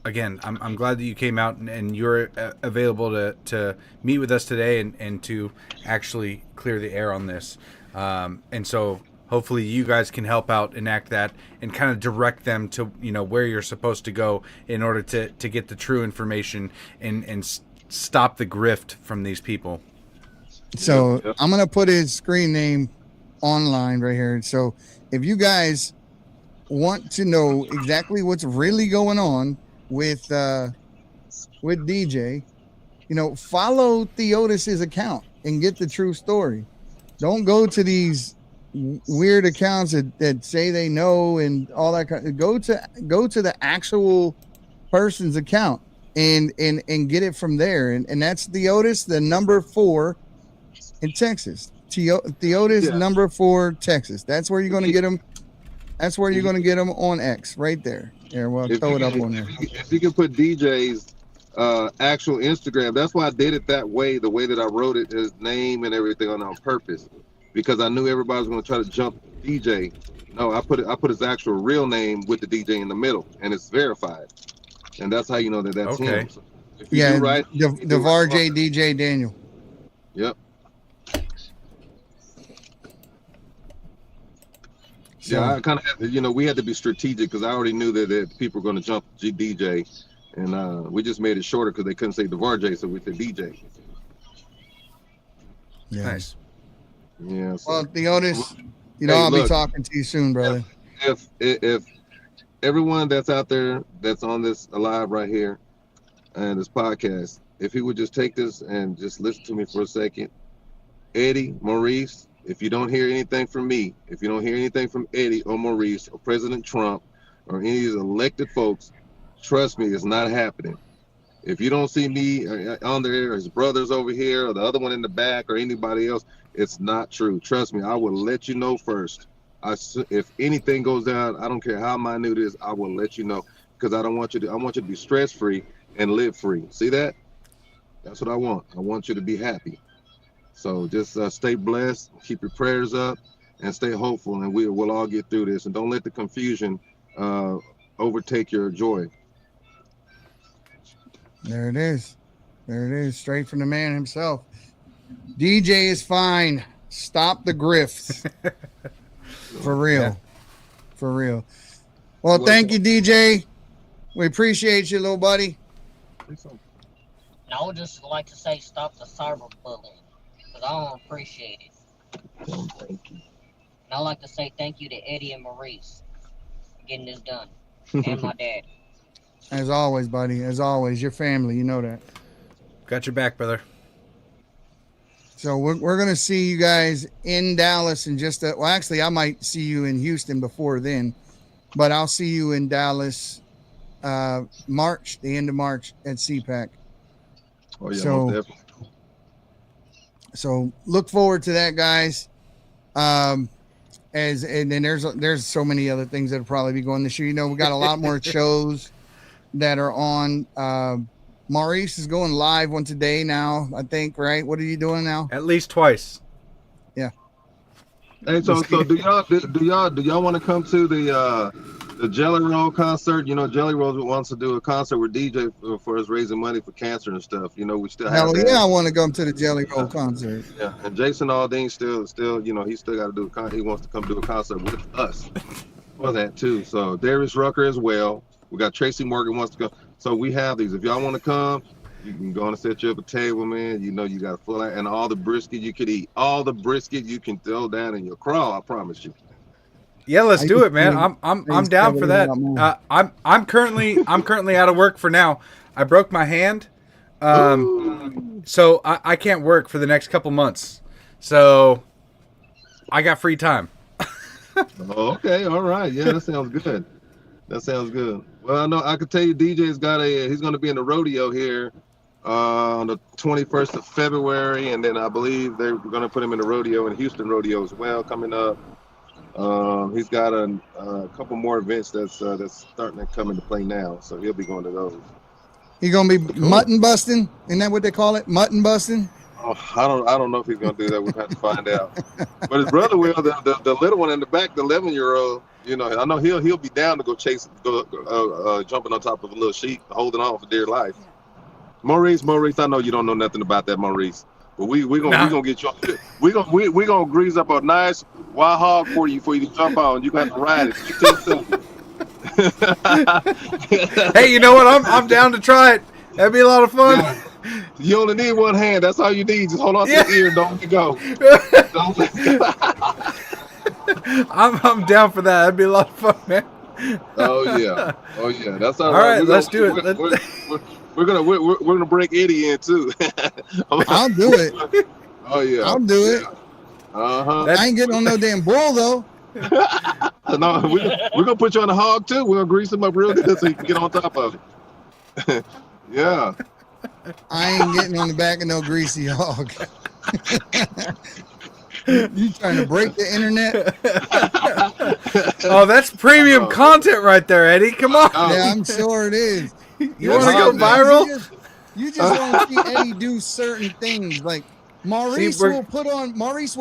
glad that you came out and you're available to meet with us today and to actually clear the air on this. And so hopefully you guys can help out, enact that, and kind of direct them to, where you're supposed to go in order to get the true information and stop the grift from these people. So I'm going to put his screen name online right here. So if you guys want to know exactly what's really going on with DJ, follow Theotis's account and get the true story. Don't go to these weird accounts that say they know and all that kind of, go to the actual person's account and get it from there. And that's Theotis, the number 4 in Texas. Theotis number 4 Texas. That's where you're going to get them. That's where you're going to get them on X right there. Yeah, well, throw it up on there. If you can put DJ's actual Instagram, that's why I did it that way, the way that I wrote it, his name and everything on purpose, because I knew everybody was going to try to jump DJ. No, I put his actual real name with the DJ in the middle, and it's verified, and that's how you know that's him. So yeah, right, Devar J DJ Daniel. Yep. So, Yeah, I kind of had to, we had to be strategic because I already knew that people were going to jump DJ, and we just made it shorter because they couldn't say DeVarJ, so we said DJ. yeah. Nice. Yeah. So, Well, Theodis, hey, I'll be look, talking to you soon, brother. if everyone that's out there that's on this alive right here and this podcast, if he would just take this and just listen to me for a second, Eddie, Maurice, if you don't hear anything from me, if you don't hear anything from Eddie or Maurice or President Trump or any of these elected folks, trust me, it's not happening. If you don't see me on there, or his brothers over here, or the other one in the back, or anybody else, it's not true. Trust me, I will let you know first. If anything goes down, I don't care how minute it is, I will let you know, because I want you to be stress-free and live free. See that? That's what I want. I want you to be happy. So just stay blessed, keep your prayers up, and stay hopeful, and we'll all get through this. And don't let the confusion overtake your joy. There it is. There it is. Straight from the man himself. DJ is fine. Stop the grifts. For real. Yeah. For real. Well, thank you, DJ. We appreciate you, little buddy. I would just like to say stop the cyberbullying, because I don't appreciate it. Thank you. And I'd like to say thank you to Eddie and Maurice for getting this done, and my dad. As always, buddy. As always, your family. You know that. Got your back, brother. So we're going to see you guys in Dallas in just well, actually, I might see you in Houston before then, but I'll see you in Dallas March, the end of March at CPAC. Oh, yeah, most definitely. So look forward to that, guys. And then there's so many other things that'll probably be going this year. We got a lot more shows that are on. Maurice is going live one today now, I think, right? What are you doing now? At least twice. Yeah. Hey, so do y'all want to come to the Jelly Roll concert? Jelly Roll wants to do a concert with DJ for us raising money for cancer and stuff. We still have that. Yeah, I want to come to the Jelly Roll concert. Yeah, and Jason Aldean still, he still got to do he wants to come do a concert with us for that too. So Darius Rucker as well. We got Tracy Morgan wants to go. So we have these. If y'all want to come, you can go and set you up a table, man. You got a full and all the brisket you could eat, all the brisket you can throw down in your crawl. I promise you. Yeah, let's do it, man. I'm down for that. I'm currently out of work for now. I broke my hand, so I can't work for the next couple months. So I got free time. Okay, all right. Yeah, that sounds good. That sounds good. Well, I know I could tell you DJ's he's going to be in the rodeo here on the 21st of February, and then I believe they're going to put him in the rodeo in Houston rodeo as well coming up. He's got a couple more events that's starting to come into play now, so he'll be going to those. He's going to be mutton busting? Isn't that what they call it? Mutton busting? Oh, I don't know if he's going to do that. We'll have to find out. But his brother will. The little one in the back, the 11-year-old. I know he'll be down to go jumping on top of a little sheep, holding on for dear life. Maurice, I know you don't know nothing about that, Maurice, but we gonna get you. We gonna grease up a nice wild hog for you to jump on. You got to ride it. Hey, you know what? I'm down to try it. That'd be a lot of fun. Yeah. You only need one hand. That's all you need. Just hold on to the ear and don't let go. I'm down for that. That'd be a lot of fun, man. Oh yeah. That's all right. Let's do it. We're gonna break Eddie in too. I'll do it. Oh yeah. I'll do it. I ain't getting on no damn bull though. No, we're gonna put you on the hog too. We're gonna grease him up real good so you can get on top of it. Yeah. I ain't getting on the back of no greasy hog. You trying to break the internet? Oh, that's premium content right there, Eddie. Come on. Yeah, I'm sure it is. You want to go viral? You just want to see Eddie do certain things. Like Maurice will,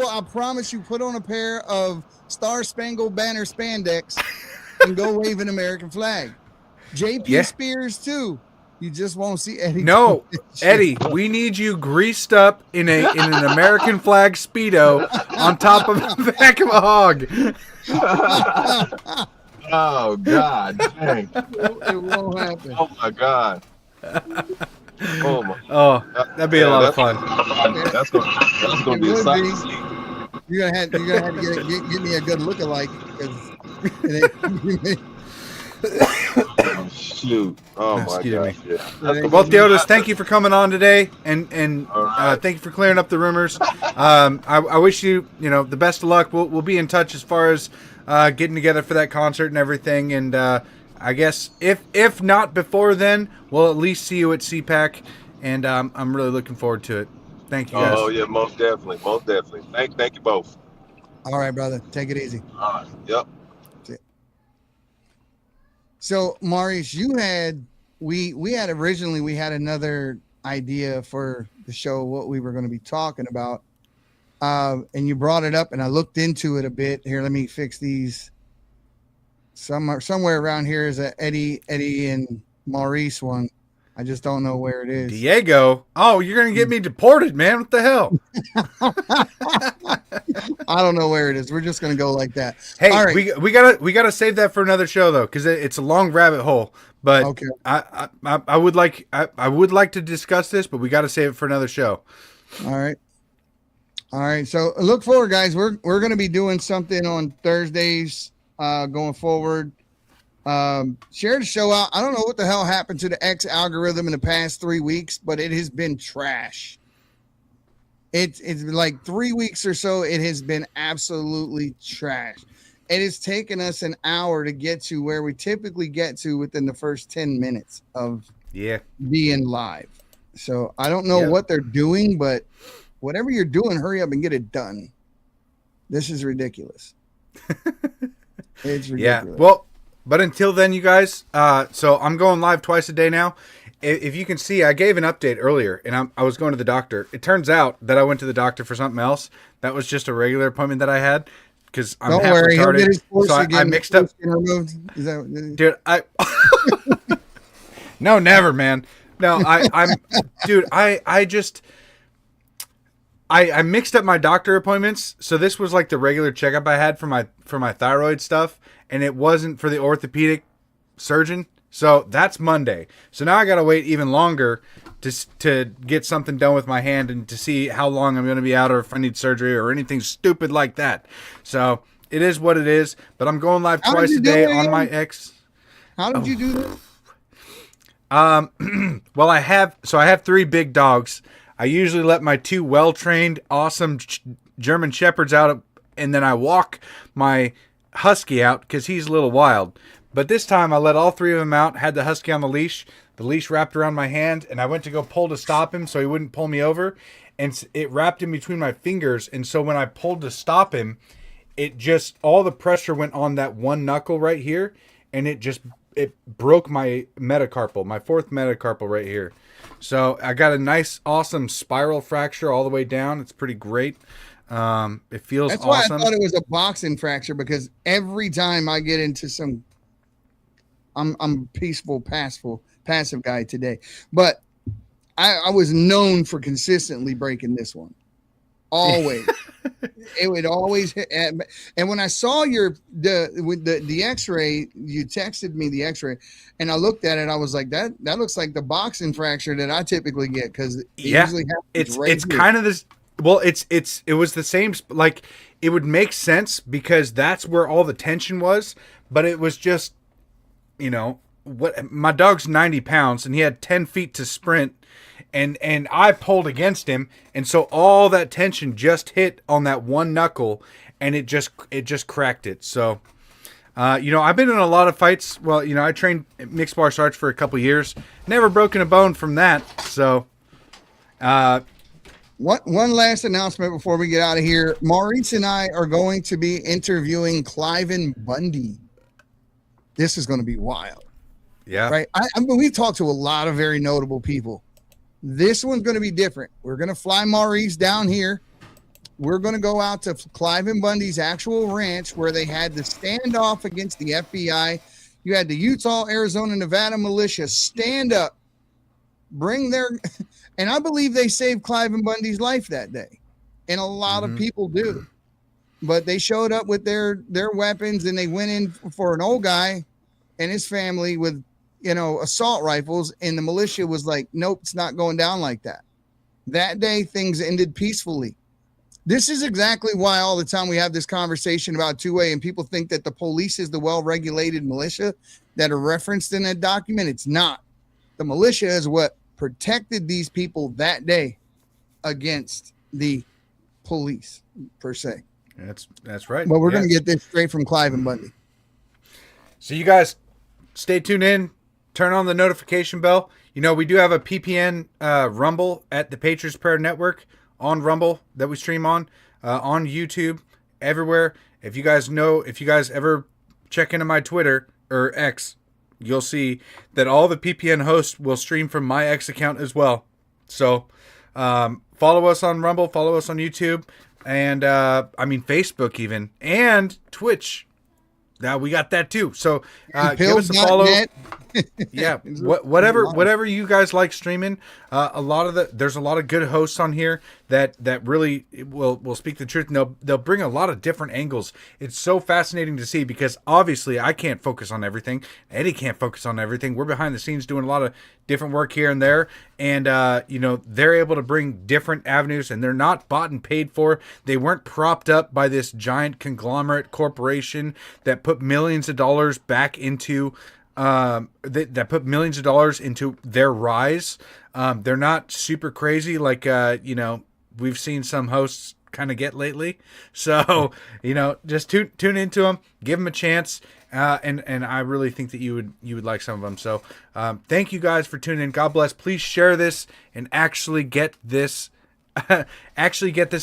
I promise you, put on a pair of Star Spangled Banner spandex and go wave an American flag. JP Spears too. You just won't see Eddie. No, Eddie, we need you greased up in an American flag Speedo on top of the back of a hog. Oh God, dang. It won't happen. Oh my God. Oh my. Oh, that'd be a lot of fun. That's gonna be a sight to see. You're gonna have to get me a good lookalike because Oh, shoot. Oh my Excuse God. me. Yeah. Well, Theodis, thank you for coming on today, and right. thank you for clearing up the rumors. I wish you the best of luck. We'll be in touch as far as getting together for that concert and everything. And I guess if not before then, we'll at least see you at CPAC. And I'm really looking forward to it. Thank you, guys. Oh yeah, most definitely, most definitely. Thank you both. all right, brother. Take it easy. All right. Yep. So, Maurice, we had another idea for the show, what we were going to be talking about. And you brought it up and I looked into it a bit. Here, let me fix these. Somewhere around here is a Eddie and Maurice one. I just don't know where it is. Diego. Oh, you're going to get me deported, man. What the hell? I don't know where it is. We're just going to go like that. Hey, all right. we gotta save that for another show though, because it's a long rabbit hole. But Okay. I would like to discuss this, but we got to save it for another show. All right. So look forward, guys. We're going to be doing something on Thursdays going forward. Share the show out. I don't know what the hell happened to the X algorithm in the past 3 weeks, but it has been trash. It's been like 3 weeks or so. It has been absolutely trash. It has taken us an hour to get to where we typically get to within the first 10 minutes of being live. So I don't know what they're doing, but whatever you're doing, hurry up and get it done. This is ridiculous. It's ridiculous. Yeah. Well, but until then, you guys, so I'm going live twice a day now. If you can see, I gave an update earlier, and I was going to the doctor. It turns out that I went to the doctor for something else. That was just a regular appointment that I had because I'm half retarded. So I mixed up. Is that, dude, no, never, man. No, I mixed up my doctor appointments. So this was like the regular checkup I had for my thyroid stuff, and it wasn't for the orthopedic surgeon. So that's Monday. So now I got to wait even longer to get something done with my hand and to see how long I'm going to be out or if I need surgery or anything stupid like that. So it is what it is, but I'm going live twice a day on my X. How did you do that? Well, I have 3 big dogs. I usually let my 2 well-trained, awesome German Shepherds out, and then I walk my Husky out because he's a little wild. But this time I let all 3 of them out, had the Husky on the leash wrapped around my hand, and I went to go pull to stop him so he wouldn't pull me over, and it wrapped in between my fingers, and so when I pulled to stop him, all the pressure went on that one knuckle right here, and it broke my metacarpal, my 4th metacarpal right here. So I got a nice, awesome spiral fracture all the way down. It's pretty great. It feels That's why awesome. I thought it was a boxing fracture, because every time I get into some, I'm peaceful, passive guy today, but I was known for consistently breaking this one. Always. It would always hit. And when I saw the X-ray, you texted me the X-ray, and I looked at it. I was like, that looks like the boxing fracture that I typically get, because it usually happens it's kind of this. Well, it was the same. Like, it would make sense because that's where all the tension was, but it was just, what my dog's 90 pounds and he had 10 feet to sprint. And I pulled against him, and so all that tension just hit on that one knuckle, and it just cracked it. So, I've been in a lot of fights. Well, I trained mixed martial arts for a couple years, never broken a bone from that. So, one last announcement before we get out of here. Maurice and I are going to be interviewing Cliven Bundy. This is going to be wild. Yeah. Right. I mean, we've talked to a lot of very notable people. This one's going to be different. We're going to fly Maurice down here. We're going to go out to Cliven Bundy's actual ranch where they had the standoff against the FBI. You had the Utah, Arizona, Nevada militia stand up bring their, and I believe they saved Clive and Bundy's life that day. And a lot of people do. But they showed up with their weapons, and they went in for an old guy and his family with, assault rifles. And the militia was like, nope, it's not going down like that. That day, things ended peacefully. This is exactly why all the time we have this conversation about two-way, and people think that the police is the well-regulated militia that are referenced in that document. It's not. The militia is what protected these people that day against the police, per se. That's right. But we're going to get this straight from Clive and Bundy. So you guys stay tuned in. Turn on the notification bell. We do have a PPN Rumble at the Patriots Prayer Network on Rumble that we stream on YouTube, everywhere. If you guys ever check into my Twitter or X, you'll see that all the PPN hosts will stream from my X account as well. So follow us on Rumble, follow us on YouTube, and Facebook even, and Twitch. Now we got that too. So give us a follow. Yeah, whatever you guys like streaming. There's a lot of good hosts on here that really will speak the truth, and they'll bring a lot of different angles. It's so fascinating to see, because obviously I can't focus on everything. Eddie can't focus on everything. We're behind the scenes doing a lot of different work here and there, and they're able to bring different avenues, and they're not bought and paid for. They weren't propped up by this giant conglomerate corporation that put millions of dollars back into that put millions of dollars into their rise. They're not super crazy like we've seen some hosts kind of get lately. So just tune into them, give them a chance, and I really think that you would like some of them. So thank you guys for tuning in. God bless. Please share this and actually get this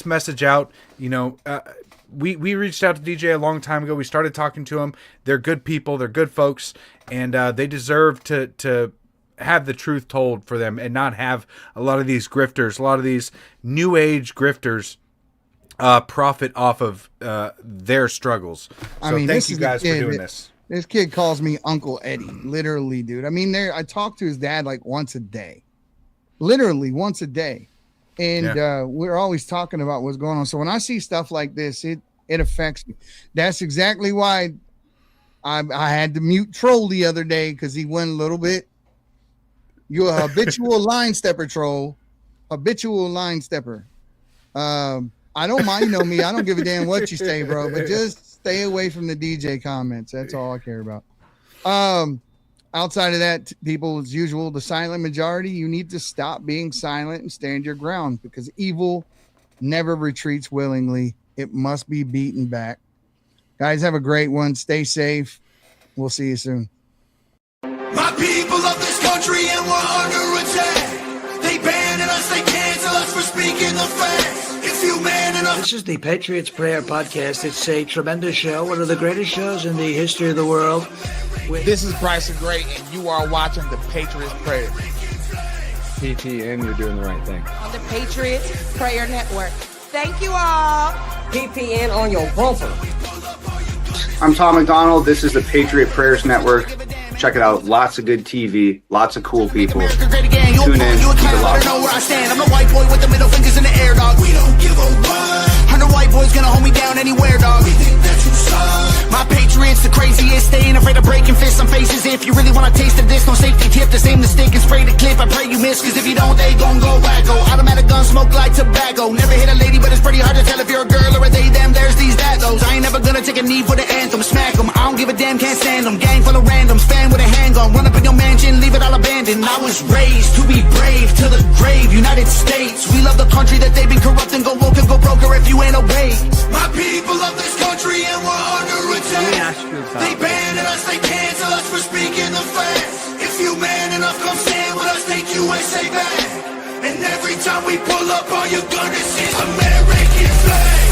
message out. We reached out to DJ a long time ago. We started talking to them. They're good people. They're good folks, and they deserve to have the truth told for them, and not have a lot of these grifters, a lot of these new age grifters, profit off of their struggles. So thank you guys for doing this. This kid calls me Uncle Eddie, literally, dude. I talk to his dad like once a day, literally once a day. And we're always talking about what's going on. So when I see stuff like this, it affects me. That's exactly why I had to mute Troll the other day, because he went a little bit. You're a habitual line stepper, Troll. Habitual line stepper. I don't mind, me. I don't give a damn what you say, bro. But just stay away from the DJ comments. That's all I care about. Outside of that, people, as usual, the silent majority, you need to stop being silent and stand your ground, because evil never retreats willingly. It must be beaten back. Guys, have a great one. Stay safe. We'll see you soon. My people of this country, and we're under attack. They banning us, they cancel us for speaking the facts. If you man enough. This is the Patriots Prayer Podcast. It's a tremendous show, one of the greatest shows in the history of the world. This is Bryson Gray, and you are watching the Patriots Prayer. PPN, you're doing the right thing. On the Patriots Prayer Network. Thank you all. PPN on your bumper. I'm Tom McDonald. This is the Patriot Prayers Network. Check it out. Lots of good TV. Lots of cool people. Tune in. Keep it locked. Know where I stand. I'm the white boy with the middle fingers in the air, dog. We don't give a what. 100 white boys gonna hold me down anywhere, dog. We think that you suck. My Patriots the craziest. They ain't afraid of breaking fists on faces. If you really wanna taste of this, no safety tip. The same mistake and spray the clip. I pray you miss, cause if you don't, they gon' go wacko. Automatic gun smoke like tobacco. Never hit a lady, but it's pretty hard to tell if you're a girl or a they, them. There's these, that, those. I ain't never gonna take a knee for the anthem. Smack them. I don't give a damn, can't stand them. Gang full of randoms. Fan with a handgun. Run up in your mansion, leave it all abandoned. I was raised to be brave to the grave. United States, we love the country that they've been corrupting. Go woke and go broker if you ain't awake. My people of this country, and we're under attack. They banning us, they cancel us for speaking the facts. If you man enough, come stand with us, take USA back. And every time we pull up, all you're gonna see is American flag.